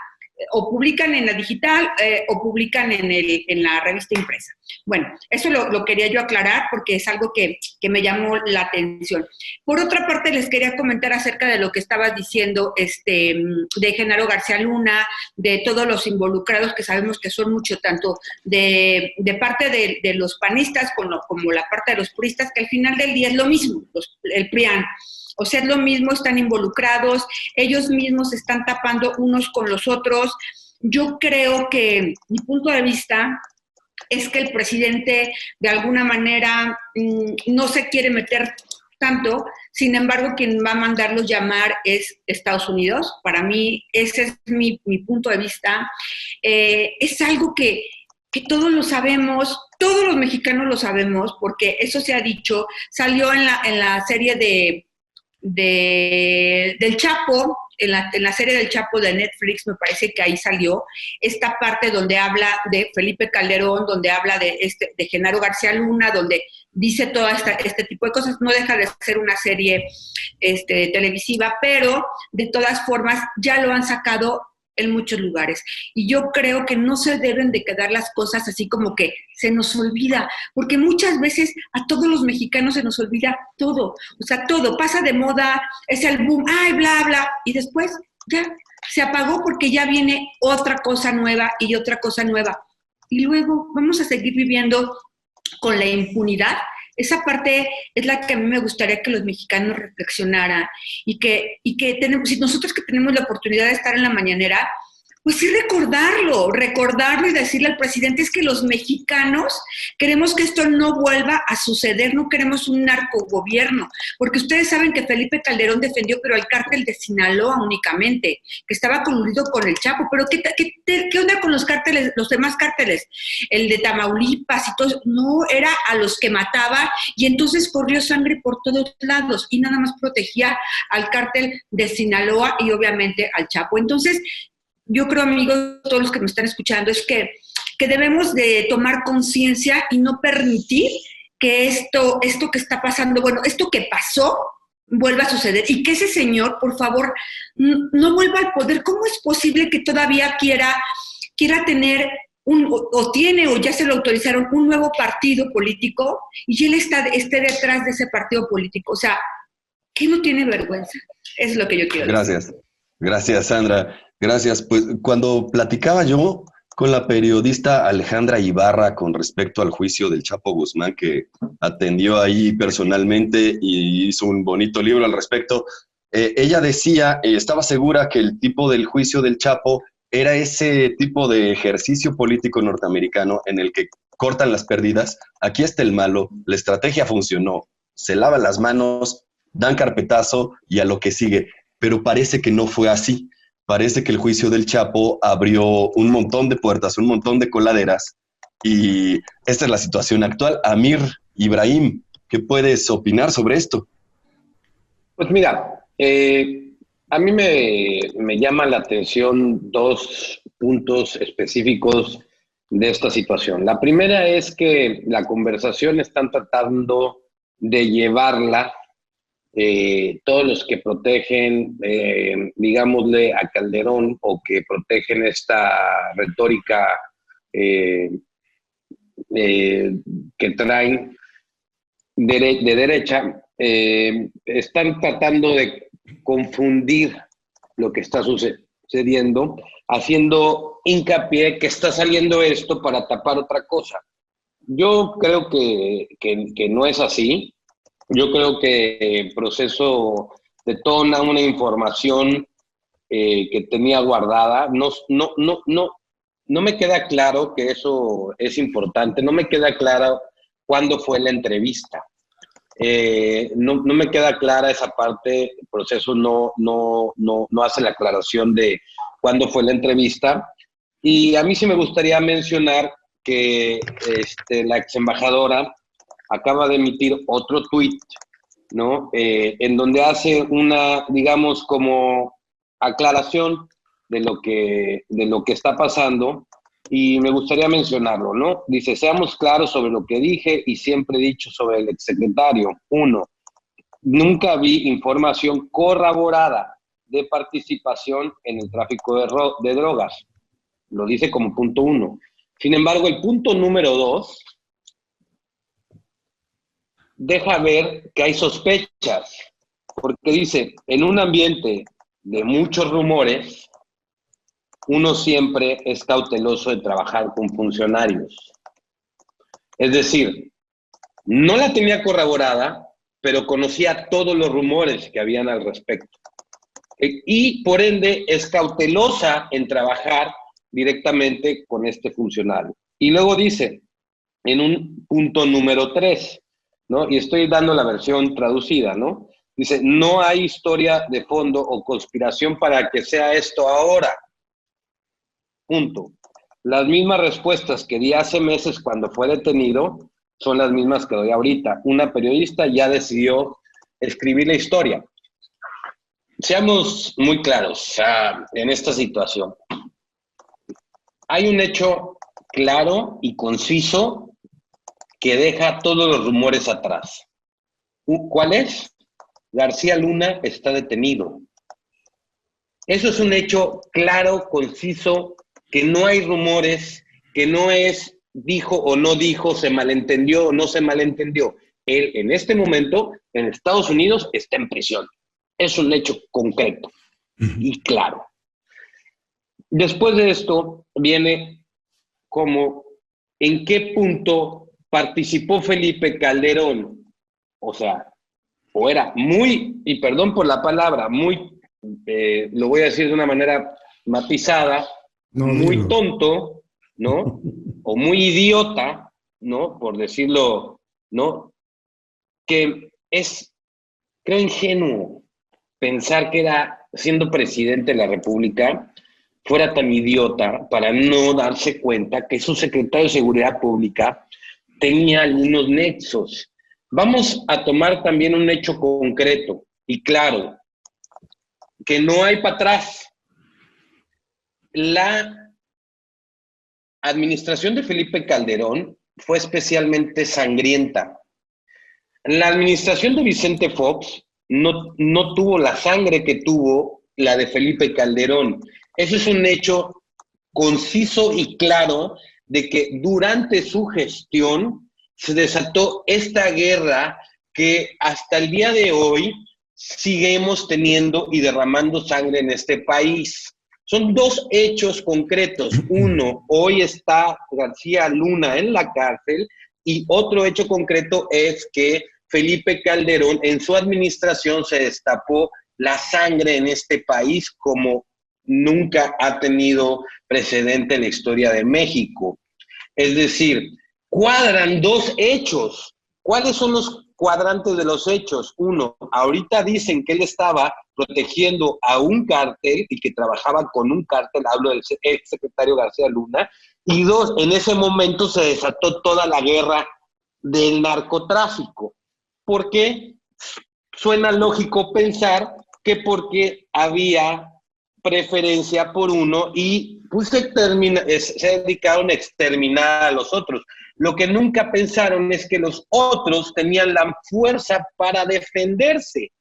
Speaker 2: o publican en la digital o publican en la revista impresa. Bueno, eso lo quería yo aclarar porque es algo que me llamó la atención. Por otra parte, les quería comentar acerca de lo que estabas diciendo de Genaro García Luna, de todos los involucrados, que sabemos que son mucho, tanto de parte de los panistas como la parte de los puristas, que al final del día es lo mismo, el PRIAN. O sea, es lo mismo, están involucrados, ellos mismos se están tapando unos con los otros. Yo creo que mi punto de vista es que el presidente de alguna manera no se quiere meter tanto, sin embargo, quien va a mandarlos llamar es Estados Unidos. Para mí, ese es mi punto de vista. Es algo que todos lo sabemos, todos los mexicanos lo sabemos, porque eso se ha dicho, salió en la serie del Chapo, en la serie del Chapo de Netflix, me parece que ahí salió esta parte donde habla de Felipe Calderón, donde habla de Genaro García Luna, donde dice todo este tipo de cosas. No deja de ser una serie televisiva, pero de todas formas ya lo han sacado en muchos lugares. Y yo creo que no se deben de quedar las cosas así como que se nos olvida, porque muchas veces a todos los mexicanos se nos olvida todo. O sea, todo pasa de moda, es el boom, ay, bla, bla, y después ya se apagó porque ya viene otra cosa nueva y otra cosa nueva. Y luego vamos a seguir viviendo con la impunidad. Esa parte es la que a mí me gustaría que los mexicanos reflexionaran y que tenemos, si nosotros que tenemos la oportunidad de estar en la mañanera, pues sí recordarlo y decirle al presidente, es que los mexicanos queremos que esto no vuelva a suceder, no queremos un narcogobierno, porque ustedes saben que Felipe Calderón defendió, pero al cártel de Sinaloa únicamente, que estaba coludido con el Chapo, pero ¿qué onda con los cárteles, los demás cárteles? El de Tamaulipas y todo, no, era a los que mataba, y entonces corrió sangre por todos lados, y nada más protegía al cártel de Sinaloa y obviamente al Chapo. Entonces, yo creo, amigos, todos los que me están escuchando, es que debemos de tomar conciencia y no permitir que esto que está pasando, bueno, esto que pasó, vuelva a suceder. Y que ese señor, por favor, no vuelva al poder. ¿Cómo es posible que todavía quiera tener o ya se lo autorizaron, un nuevo partido político y él esté detrás de ese partido político? O sea, ¿qué no tiene vergüenza? Eso es lo que yo quiero decir.
Speaker 1: Gracias, Sandra. Gracias. Pues cuando platicaba yo con la periodista Alejandra Ibarra con respecto al juicio del Chapo Guzmán, que atendió ahí personalmente y hizo un bonito libro al respecto, ella decía, estaba segura que el tipo del juicio del Chapo era ese tipo de ejercicio político norteamericano en el que cortan las pérdidas, aquí está el malo, la estrategia funcionó, se lavan las manos, dan carpetazo y a lo que sigue. Pero parece que no fue así. Parece que el juicio del Chapo abrió un montón de puertas, un montón de coladeras, y esta es la situación actual. Amir Ibrahim, ¿qué puedes opinar sobre esto?
Speaker 3: Pues mira, a mí me llama la atención dos puntos específicos de esta situación. La primera es que la conversación están tratando de llevarla todos los que protegen, digámosle, a Calderón, o que protegen esta retórica que traen de derecha, están tratando de confundir lo que está sucediendo, haciendo hincapié que está saliendo esto para tapar otra cosa. Yo creo que no es así. Yo creo que el proceso detona una información que tenía guardada. No me queda claro que eso es importante. No me queda claro cuándo fue la entrevista. No me queda clara esa parte. El proceso no hace la aclaración de cuándo fue la entrevista. Y a mí sí me gustaría mencionar que la ex embajadora acaba de emitir otro tuit, ¿no? En donde hace una, digamos, como aclaración de lo que está pasando, y me gustaría mencionarlo, ¿no? Dice: seamos claros sobre lo que dije y siempre he dicho sobre el exsecretario. 1. Nunca vi información corroborada de participación en el tráfico de drogas. Lo dice como punto 1. Sin embargo, el punto número 2 deja ver que hay sospechas, porque dice: en un ambiente de muchos rumores, uno siempre es cauteloso de trabajar con funcionarios. Es decir, no la tenía corroborada, pero conocía todos los rumores que habían al respecto. Y por ende es cautelosa en trabajar directamente con este funcionario. Y luego dice, en un punto número 3, ¿no? Y estoy dando la versión traducida, ¿no? Dice: no hay historia de fondo o conspiración para que sea esto ahora. Punto. Las mismas respuestas que di hace meses cuando fue detenido son las mismas que doy ahorita. Una periodista ya decidió escribir la historia. Seamos muy claros en esta situación. Hay un hecho claro y conciso que deja todos los rumores atrás. ¿Cuál es? García Luna está detenido. Eso es un hecho claro, conciso, que no hay rumores, que no es dijo o no dijo, se malentendió o no se malentendió. Él en este momento en Estados Unidos está en prisión. Es un hecho concreto y claro. Después de esto viene como en qué punto participó Felipe Calderón. O sea, o era muy, y perdón por la palabra, muy, lo voy a decir de una manera matizada,
Speaker 6: No,
Speaker 3: muy
Speaker 6: dilo.
Speaker 3: tonto, ¿no? O muy idiota, ¿no? Por decirlo, ¿no? Que creo ingenuo pensar que siendo presidente de la República, fuera tan idiota para no darse cuenta que su secretario de Seguridad Pública tenía algunos nexos. Vamos a tomar también un hecho concreto y claro, que no hay para atrás. La administración de Felipe Calderón fue especialmente sangrienta. La administración de Vicente Fox no tuvo la sangre que tuvo la de Felipe Calderón. Ese es un hecho conciso y claro de que durante su gestión se desató esta guerra que hasta el día de hoy seguimos teniendo y derramando sangre en este país. Son dos hechos concretos. Uno, hoy está García Luna en la cárcel, y otro hecho concreto es que Felipe Calderón en su administración se destapó la sangre en este país como nunca ha tenido precedente en la historia de México. Es decir, cuadran dos hechos. ¿Cuáles son los cuadrantes de los hechos? Uno, ahorita dicen que él estaba protegiendo a un cártel y que trabajaba con un cártel, hablo del ex secretario García Luna, y dos, en ese momento se desató toda la guerra del narcotráfico. ¿Por qué? Suena lógico pensar que porque había preferencia por uno y pues se dedicaron a exterminar a los otros. Lo que nunca pensaron es que los otros tenían la fuerza para defenderse.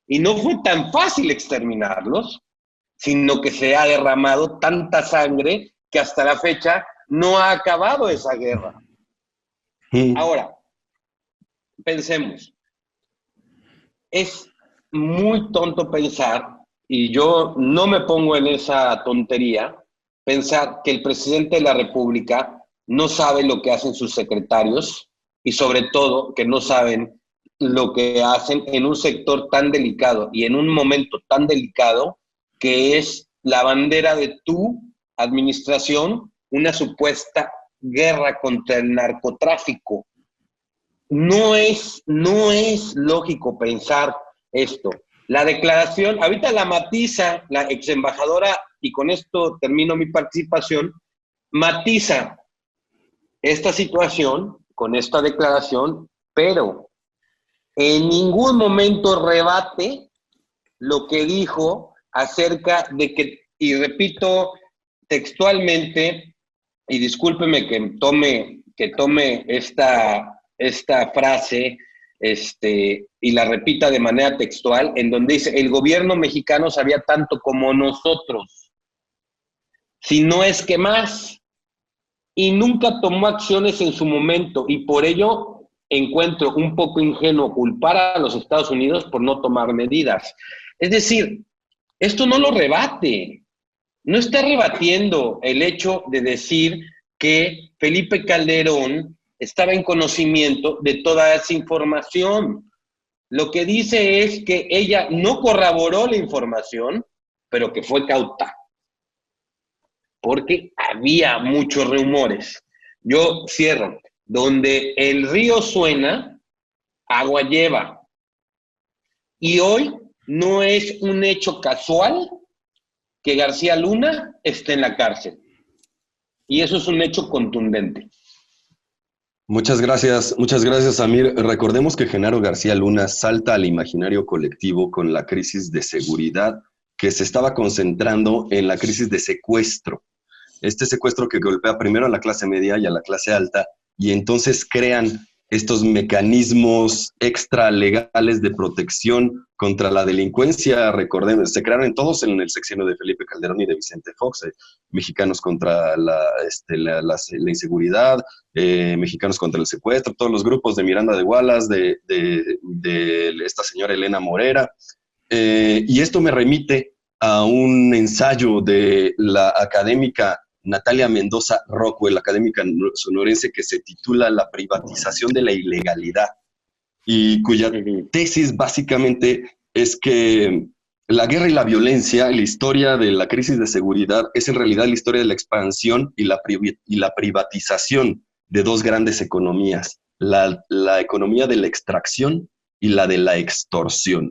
Speaker 3: Y no fue tan fácil exterminarlos, sino que se ha derramado tanta sangre que hasta la fecha no ha acabado esa guerra. Ahora, pensemos. Es muy tonto pensar, y yo no me pongo en esa tontería, pensar que el presidente de la República no sabe lo que hacen sus secretarios y sobre todo que no saben lo que hacen en un sector tan delicado y en un momento tan delicado que es la bandera de tu administración, una supuesta guerra contra el narcotráfico. No es lógico pensar esto. La declaración, ahorita la matiza la ex embajadora, y con esto termino mi participación, matiza esta situación con esta declaración, pero en ningún momento rebate lo que dijo acerca de que, y repito textualmente, y discúlpeme que tome esta frase y la repita de manera textual, en donde dice, el gobierno mexicano sabía tanto como nosotros, si no es que más, y nunca tomó acciones en su momento, y por ello encuentro un poco ingenuo culpar a los Estados Unidos por no tomar medidas. Es decir, esto no lo rebate, no está rebatiendo el hecho de decir que Felipe Calderón estaba en conocimiento de toda esa información. Lo que dice es que ella no corroboró la información, pero que fue cauta, porque había muchos rumores. Yo cierro. Donde el río suena, agua lleva. Y hoy no es un hecho casual que García Luna esté en la cárcel. Y eso es un hecho contundente.
Speaker 1: Muchas gracias, Amir. Recordemos que Genaro García Luna salta al imaginario colectivo con la crisis de seguridad que se estaba concentrando en la crisis de secuestro. Este secuestro que golpea primero a la clase media y a la clase alta, y entonces crean estos mecanismos extralegales de protección contra la delincuencia. Recordemos, se crearon todos en el sexenio de Felipe Calderón y de Vicente Fox, mexicanos contra la inseguridad, mexicanos contra el secuestro, todos los grupos de Miranda de Wallace, de esta señora Elena Morera, y esto me remite a un ensayo de la académica Natalia Mendoza Rockwell, académica sonorense, que se titula La privatización de la ilegalidad, y cuya tesis básicamente es que la guerra y la violencia, la historia de la crisis de seguridad, es en realidad la historia de la expansión y la privatización de dos grandes economías, la economía de la extracción y la de la extorsión.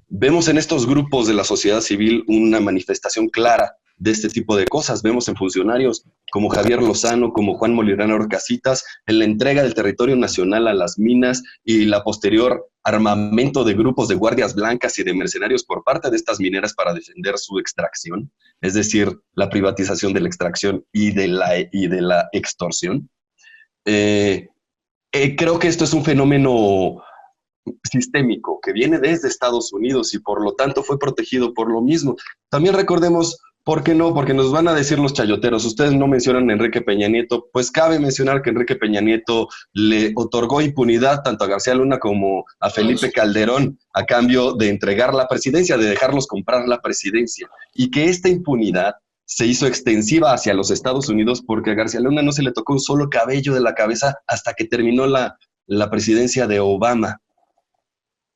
Speaker 1: Vemos en estos grupos de la sociedad civil una manifestación clara de este tipo de cosas. Vemos en funcionarios como Javier Lozano, como Juan Molirán Orcasitas, en la entrega del territorio nacional a las minas y la posterior armamento de grupos de guardias blancas y de mercenarios por parte de estas mineras para defender su extracción, es decir, la privatización de la extracción y de la extorsión. Creo que esto es un fenómeno sistémico que viene desde Estados Unidos y por lo tanto fue protegido por lo mismo. También recordemos, ¿por qué no? Porque nos van a decir los chayoteros, ustedes no mencionan a Enrique Peña Nieto, pues cabe mencionar que Enrique Peña Nieto le otorgó impunidad tanto a García Luna como a Felipe Calderón a cambio de entregar la presidencia, de dejarlos comprar la presidencia, y que esta impunidad se hizo extensiva hacia los Estados Unidos porque a García Luna no se le tocó un solo cabello de la cabeza hasta que terminó la presidencia de Obama.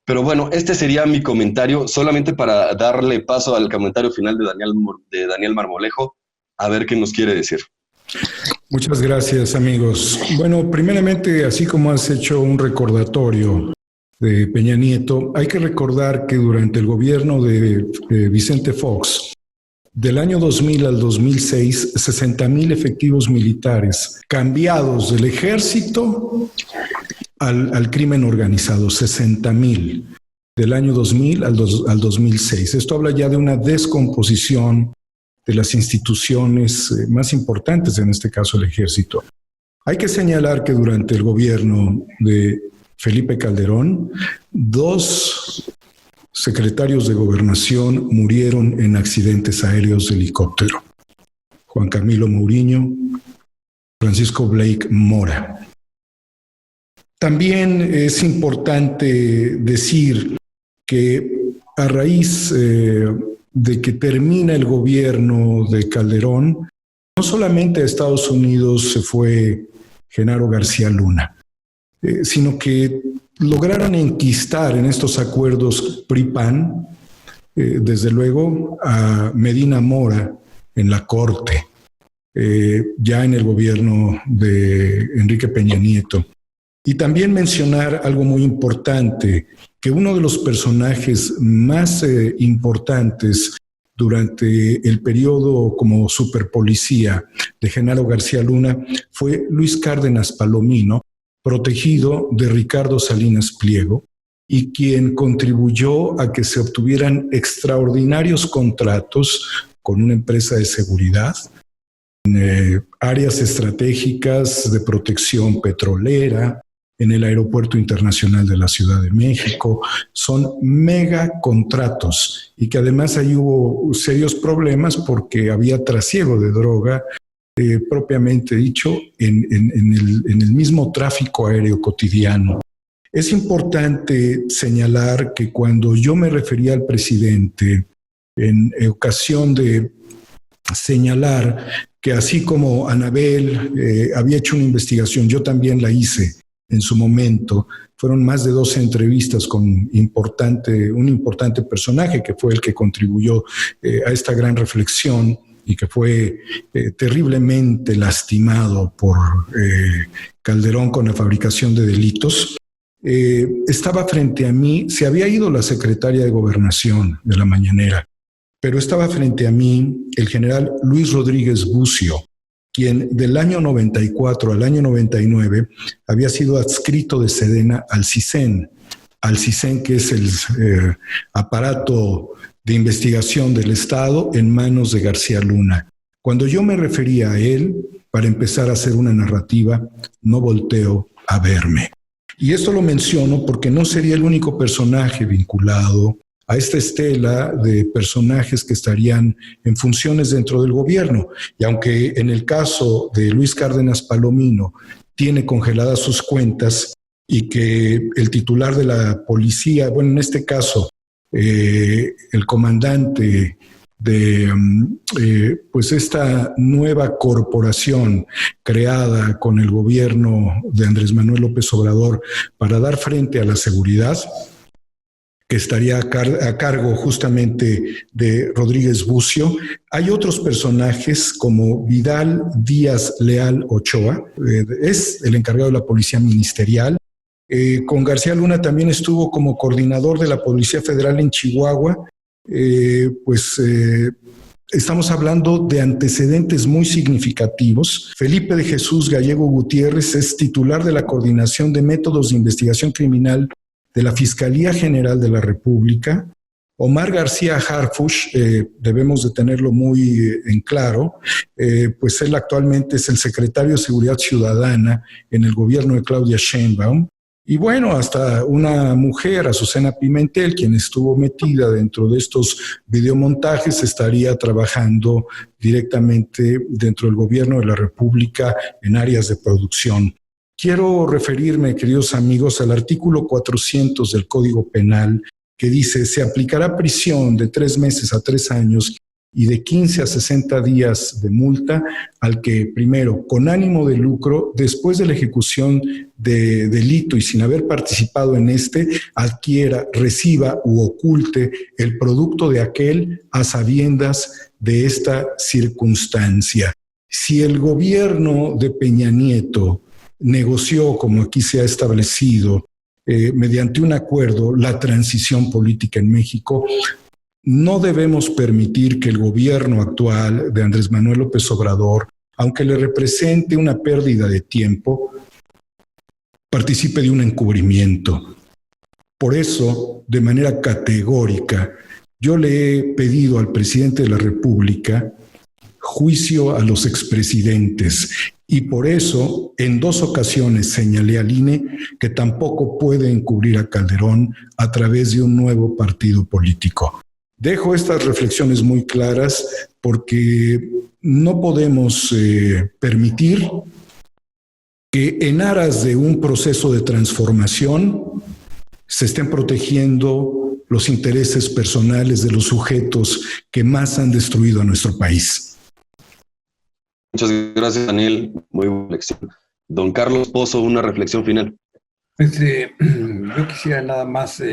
Speaker 1: Pero bueno, este sería mi comentario, solamente para darle paso al comentario final de Daniel Marmolejo, a ver qué nos quiere decir.
Speaker 6: Muchas gracias, amigos. Bueno, primeramente, así como has hecho un recordatorio de Peña Nieto, hay que recordar que durante el gobierno de Vicente Fox, del año 2000 al 2006, 60,000 efectivos militares cambiados del ejército al crimen organizado, 60,000, del año 2000 al 2006. Esto habla ya de una descomposición de las instituciones más importantes, en este caso el ejército. Hay que señalar que durante el gobierno de Felipe Calderón, 2 secretarios de gobernación murieron en accidentes aéreos de helicóptero. Juan Camilo Mourinho, Francisco Blake Mora. También es importante decir que a raíz de que termina el gobierno de Calderón, no solamente a Estados Unidos se fue Genaro García Luna, sino que lograron enquistar en estos acuerdos PRI-PAN, desde luego, a Medina Mora en la corte, ya en el gobierno de Enrique Peña Nieto. Y también mencionar algo muy importante, que uno de los personajes más importantes durante el periodo como superpolicía de Genaro García Luna fue Luis Cárdenas Palomino, protegido de Ricardo Salinas Pliego, y quien contribuyó a que se obtuvieran extraordinarios contratos con una empresa de seguridad en áreas estratégicas de protección petrolera, en el Aeropuerto Internacional de la Ciudad de México. Son mega contratos y que además ahí hubo serios problemas porque había trasiego de droga, propiamente dicho, en el mismo tráfico aéreo cotidiano. Es importante señalar que cuando yo me refería al presidente en ocasión de señalar que así como Anabel había hecho una investigación, yo también la hice en su momento, fueron más de 12 entrevistas con un importante personaje que fue el que contribuyó a esta gran reflexión y que fue terriblemente lastimado por Calderón con la fabricación de delitos. Estaba frente a mí, se había ido la secretaria de Gobernación de la Mañanera, pero estaba frente a mí el general Luis Rodríguez Bucio, quien del año 94 al año 99 había sido adscrito de Sedena al CISEN, que es el aparato de investigación del Estado en manos de García Luna. Cuando yo me refería a él, para empezar a hacer una narrativa, no volteo a verme. Y esto lo menciono porque no sería el único personaje vinculado a esta estela de personajes que estarían en funciones dentro del gobierno. Y aunque en el caso de Luis Cárdenas Palomino tiene congeladas sus cuentas y que el titular de la policía, bueno, en este caso, el comandante pues esta nueva corporación creada con el gobierno de Andrés Manuel López Obrador para dar frente a la seguridad, que estaría a cargo justamente de Rodríguez Bucio. Hay otros personajes como Vidal Díaz Leal Ochoa, es el encargado de la Policía Ministerial. Con García Luna también estuvo como coordinador de la Policía Federal en Chihuahua. Estamos hablando de antecedentes muy significativos. Felipe de Jesús Gallego Gutiérrez es titular de la Coordinación de Métodos de Investigación Criminal de la Fiscalía General de la República. Omar García Harfuch, debemos de tenerlo muy en claro, pues él actualmente es el secretario de Seguridad Ciudadana en el gobierno de Claudia Sheinbaum. Y bueno, hasta una mujer, Azucena Pimentel, quien estuvo metida dentro de estos videomontajes, estaría trabajando directamente dentro del gobierno de la República en áreas de producción. Quiero referirme, queridos amigos, al artículo 400 del Código Penal, que dice: se aplicará prisión de 3 meses a 3 años y de 15 a 60 días de multa al que, primero, con ánimo de lucro, después de la ejecución de delito y sin haber participado en este, adquiera, reciba u oculte el producto de aquel a sabiendas de esta circunstancia. Si el gobierno de Peña Nieto negoció, como aquí se ha establecido, mediante un acuerdo, la transición política en México, no debemos permitir que el gobierno actual de Andrés Manuel López Obrador, aunque le represente una pérdida de tiempo, participe de un encubrimiento. Por eso, de manera categórica, yo le he pedido al presidente de la República juicio a los expresidentes, y por eso en 2 ocasiones señalé al INE que tampoco puede encubrir a Calderón a través de un nuevo partido político. Dejo estas reflexiones muy claras porque no podemos permitir que en aras de un proceso de transformación se estén protegiendo los intereses personales de los sujetos que más han destruido a nuestro país.
Speaker 1: Muchas gracias, Daniel. Muy buena lección. Don Carlos Pozo, una reflexión final.
Speaker 4: Pues, yo quisiera nada más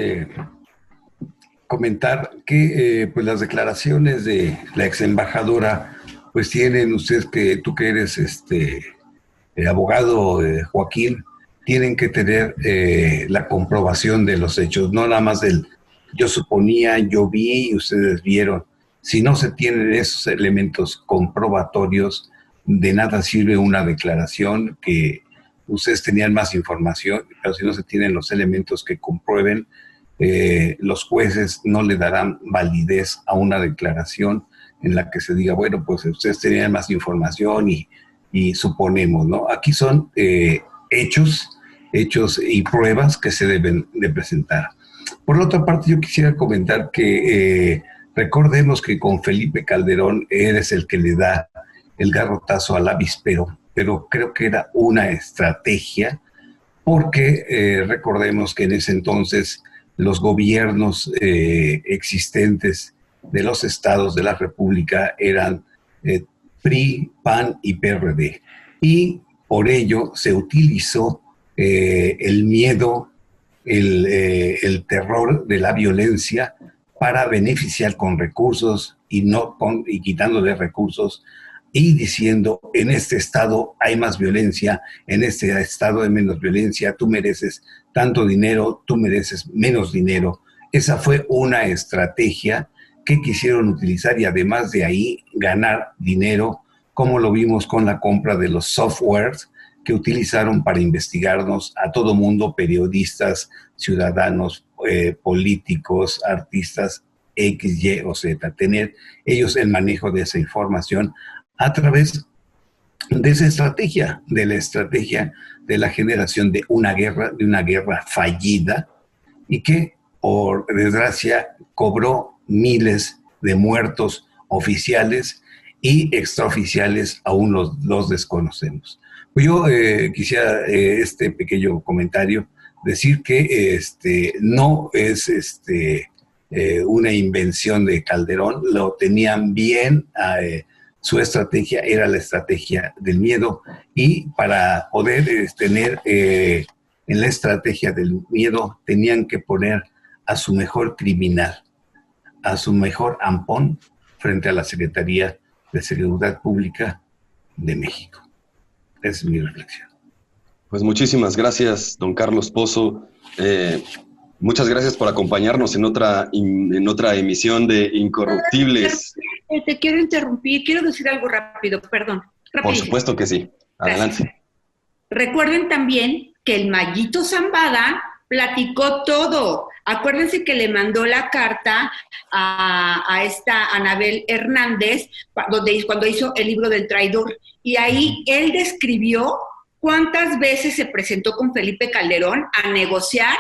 Speaker 4: comentar que pues las declaraciones de la ex embajadora, pues tienen ustedes, tú que eres abogado, Joaquín, tienen que tener la comprobación de los hechos, no nada más del yo suponía, yo vi y ustedes vieron. Si no se tienen esos elementos comprobatorios, de nada sirve una declaración que ustedes tenían más información, pero si no se tienen los elementos que comprueben, los jueces no le darán validez a una declaración en la que se diga, bueno, pues ustedes tenían más información y suponemos, ¿no? Aquí son hechos y pruebas que se deben de presentar. Por otra parte, yo quisiera comentar que recordemos que con Felipe Calderón eres el que le da el garrotazo al avispero, pero creo que era una estrategia porque recordemos que en ese entonces los gobiernos existentes de los estados de la República eran PRI, PAN y PRD. Y por ello se utilizó el miedo, el terror de la violencia para beneficiar con recursos y quitándole recursos y diciendo, en este estado hay más violencia, en este estado hay menos violencia, tú mereces tanto dinero, tú mereces menos dinero. Esa fue una estrategia que quisieron utilizar y además de ahí ganar dinero, como lo vimos con la compra de los softwares que utilizaron para investigarnos a todo mundo, periodistas, ciudadanos, políticos, artistas, X, Y o Z, tener ellos el manejo de esa información a través de esa estrategia, de la estrategia de la generación de una guerra fallida y que, por desgracia, cobró miles de muertos oficiales y extraoficiales, aún los desconocemos. Pues yo quisiera pequeño comentario decir que no es una invención de Calderón, lo tenían bien, su estrategia era la estrategia del miedo, y para poder tener en la estrategia del miedo tenían que poner a su mejor criminal, a su mejor ampón frente a la Secretaría de Seguridad Pública de México. Esa es mi reflexión.
Speaker 1: Pues muchísimas gracias, don Carlos Pozo. Muchas gracias por acompañarnos en otra emisión de Incorruptibles.
Speaker 2: Te quiero interrumpir, quiero decir algo rápido, perdón.
Speaker 1: Por supuesto que sí, adelante.
Speaker 2: Gracias. Recuerden también que el Mayito Zambada platicó todo. Acuérdense que le mandó la carta a esta Anabel Hernández cuando hizo el libro del traidor, y ahí él describió cuántas veces se presentó con Felipe Calderón a negociar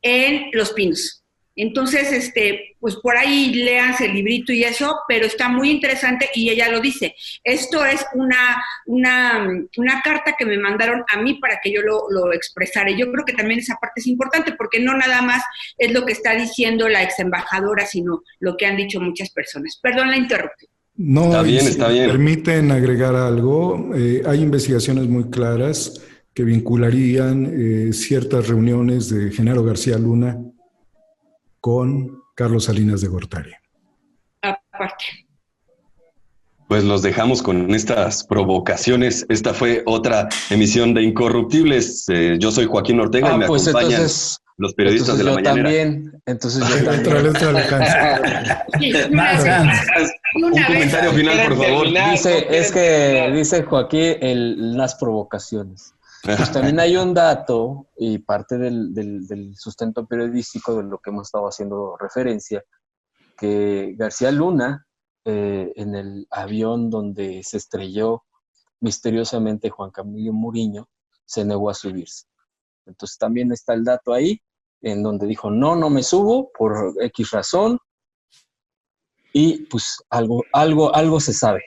Speaker 2: en Los Pinos. Entonces, pues por ahí léanse el librito y eso, pero está muy interesante y ella lo dice. Esto es una carta que me mandaron a mí para que yo lo expresara. Y yo creo que también esa parte es importante, porque no nada más es lo que está diciendo la ex embajadora, sino lo que han dicho muchas personas. Perdón la interrupción.
Speaker 6: No,
Speaker 1: está bien,
Speaker 6: si
Speaker 1: está bien.
Speaker 6: Permiten agregar algo. Hay investigaciones muy claras que vincularían ciertas reuniones de Genaro García Luna con Carlos Salinas de Gortari.
Speaker 2: Aparte.
Speaker 1: Pues los dejamos con estas provocaciones. Esta fue otra emisión de Incorruptibles. Yo soy Joaquín Ortega y me acompañan los periodistas de la mañanera.
Speaker 5: Entonces yo también.
Speaker 1: Un comentario final, por favor.
Speaker 5: Dice Joaquín las provocaciones. Pues también hay un dato, y parte del sustento periodístico de lo que hemos estado haciendo referencia, que García Luna, en el avión donde se estrelló misteriosamente Juan Camilo Muriño, se negó a subirse. Entonces también está el dato ahí, en donde dijo, no me subo por X razón, y pues algo se sabe.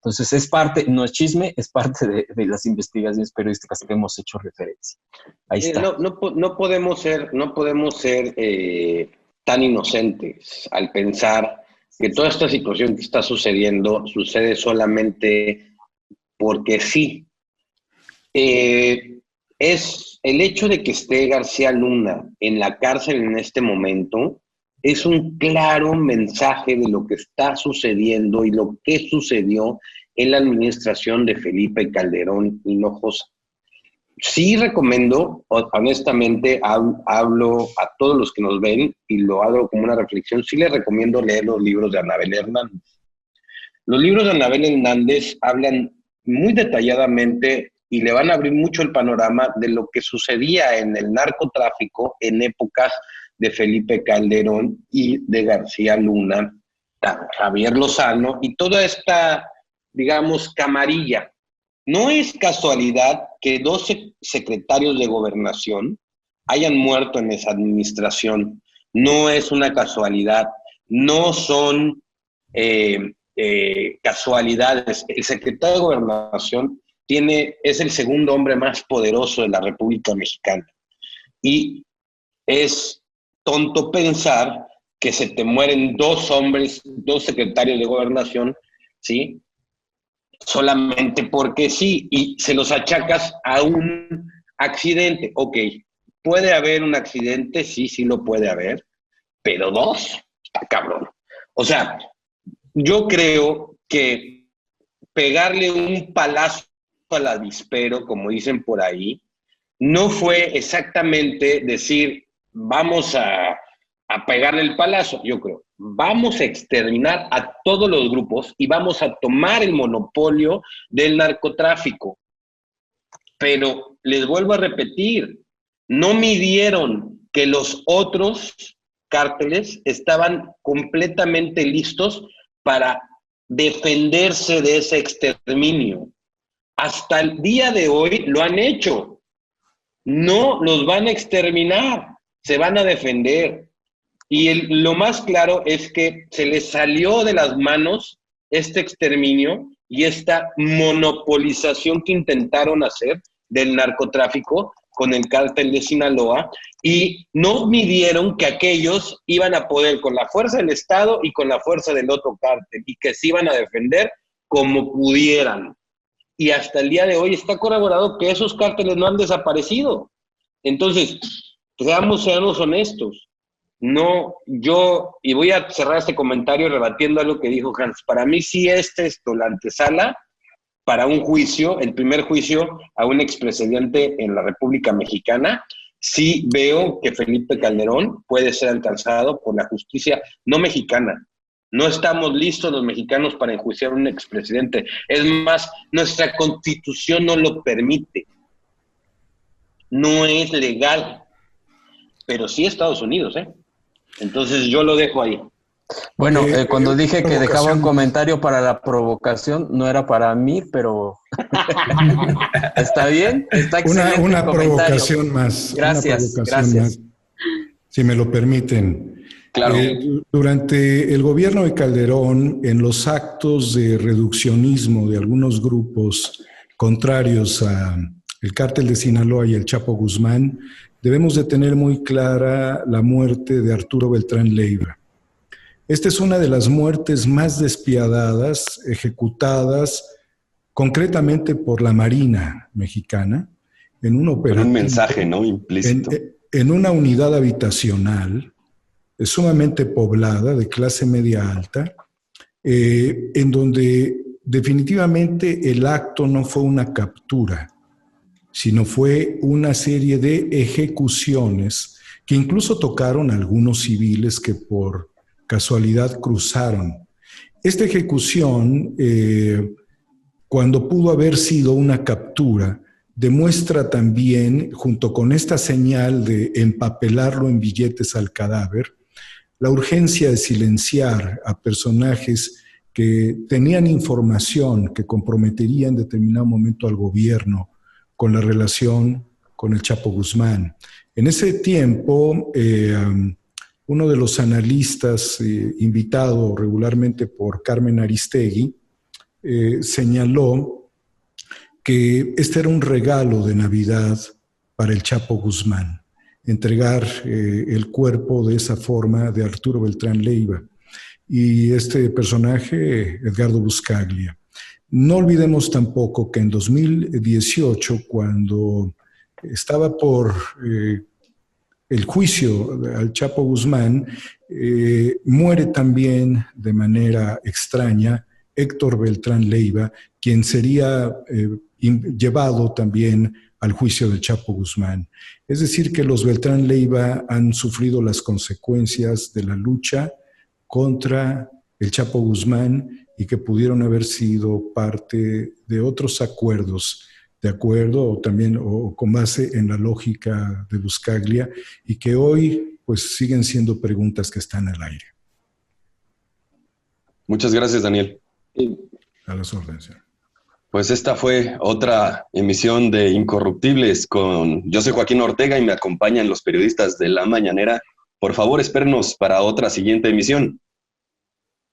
Speaker 5: Entonces es parte, no es chisme, es parte de las investigaciones periodísticas que hemos hecho referencia. Ahí está.
Speaker 3: No podemos ser tan inocentes al pensar que toda esta situación que está sucediendo sucede solamente porque sí. Es el hecho de que esté García Luna en la cárcel en este momento, es un claro mensaje de lo que está sucediendo y lo que sucedió en la administración de Felipe Calderón Hinojosa. Sí recomiendo, honestamente, hablo a todos los que nos ven y lo hago como una reflexión, sí les recomiendo leer los libros de Anabel Hernández. Los libros de Anabel Hernández hablan muy detalladamente y le van a abrir mucho el panorama de lo que sucedía en el narcotráfico en épocas de Felipe Calderón y de García Luna, Javier Lozano y toda esta, digamos, camarilla. No es casualidad que 12 secretarios de gobernación hayan muerto en esa administración. No es una casualidad. No son casualidades. El secretario de gobernación es el segundo hombre más poderoso de la República Mexicana. Y es tonto pensar que se te mueren 2 hombres, 2 secretarios de gobernación, ¿sí? Solamente porque sí, y se los achacas a un accidente. Ok, ¿puede haber un accidente? Sí lo puede haber, pero 2, está cabrón. O sea, yo creo que pegarle un palazo al avispero, como dicen por ahí, no fue exactamente decir, vamos a pegarle el palazo, yo creo. Vamos a exterminar a todos los grupos y vamos a tomar el monopolio del narcotráfico. Pero les vuelvo a repetir, no midieron que los otros cárteles estaban completamente listos para defenderse de ese exterminio. Hasta el día de hoy lo han hecho. No los van a exterminar, se van a defender. Y lo más claro es que se les salió de las manos este exterminio y esta monopolización que intentaron hacer del narcotráfico con el cártel de Sinaloa y no midieron que aquellos iban a poder con la fuerza del Estado y con la fuerza del otro cártel y que se iban a defender como pudieran. Y hasta el día de hoy está corroborado que esos cárteles no han desaparecido. Entonces, seamos honestos. No, y voy a cerrar este comentario rebatiendo a lo que dijo Hans. Para mí sí es la antesala para un juicio, el primer juicio a un expresidente en la República Mexicana. Sí veo que Felipe Calderón puede ser alcanzado por la justicia no mexicana. No estamos listos los mexicanos para enjuiciar a un expresidente. Es más, nuestra Constitución no lo permite. No es legal. Pero sí Estados Unidos, ¿eh? Entonces yo lo dejo ahí.
Speaker 5: Bueno, cuando dije que dejaba un comentario para la provocación, no era para mí, pero está bien, está excelente.
Speaker 6: Una provocación más.
Speaker 5: Gracias, gracias.
Speaker 6: Más, si me lo permiten.
Speaker 3: Claro.
Speaker 6: Durante el gobierno de Calderón, en los actos de reduccionismo de algunos grupos contrarios al cártel de Sinaloa y el Chapo Guzmán, debemos de tener muy clara la muerte de Arturo Beltrán Leiva. Esta es una de las muertes más despiadadas, ejecutadas concretamente por la Marina mexicana, en un operativo.
Speaker 1: Con un mensaje, ¿no? Implícito.
Speaker 6: En una unidad habitacional sumamente poblada, de clase media alta, en donde definitivamente el acto no fue una captura, sino fue una serie de ejecuciones que incluso tocaron a algunos civiles que por casualidad cruzaron. Esta ejecución, cuando pudo haber sido una captura, demuestra también, junto con esta señal de empapelarlo en billetes al cadáver, la urgencia de silenciar a personajes que tenían información que comprometería en determinado momento al gobierno con la relación con el Chapo Guzmán. En ese tiempo, uno de los analistas invitado regularmente por Carmen Aristegui señaló que este era un regalo de Navidad para el Chapo Guzmán, entregar el cuerpo de esa forma de Arturo Beltrán Leiva. Y este personaje, Edgardo Buscaglia. No olvidemos tampoco que en 2018, cuando estaba por el juicio al Chapo Guzmán, muere también de manera extraña Héctor Beltrán Leiva, quien sería llevado también al juicio del Chapo Guzmán. Es decir, que los Beltrán Leiva han sufrido las consecuencias de la lucha contra el Chapo Guzmán y que pudieron haber sido parte de otros acuerdos, de acuerdo o también o con base en la lógica de Buscaglia, y que hoy pues siguen siendo preguntas que están al aire.
Speaker 1: Muchas gracias, Daniel.
Speaker 6: A las órdenes.
Speaker 1: Pues esta fue otra emisión de Incorruptibles yo soy Joaquín Ortega y me acompañan los periodistas de La Mañanera. Por favor, espérenos para otra siguiente emisión.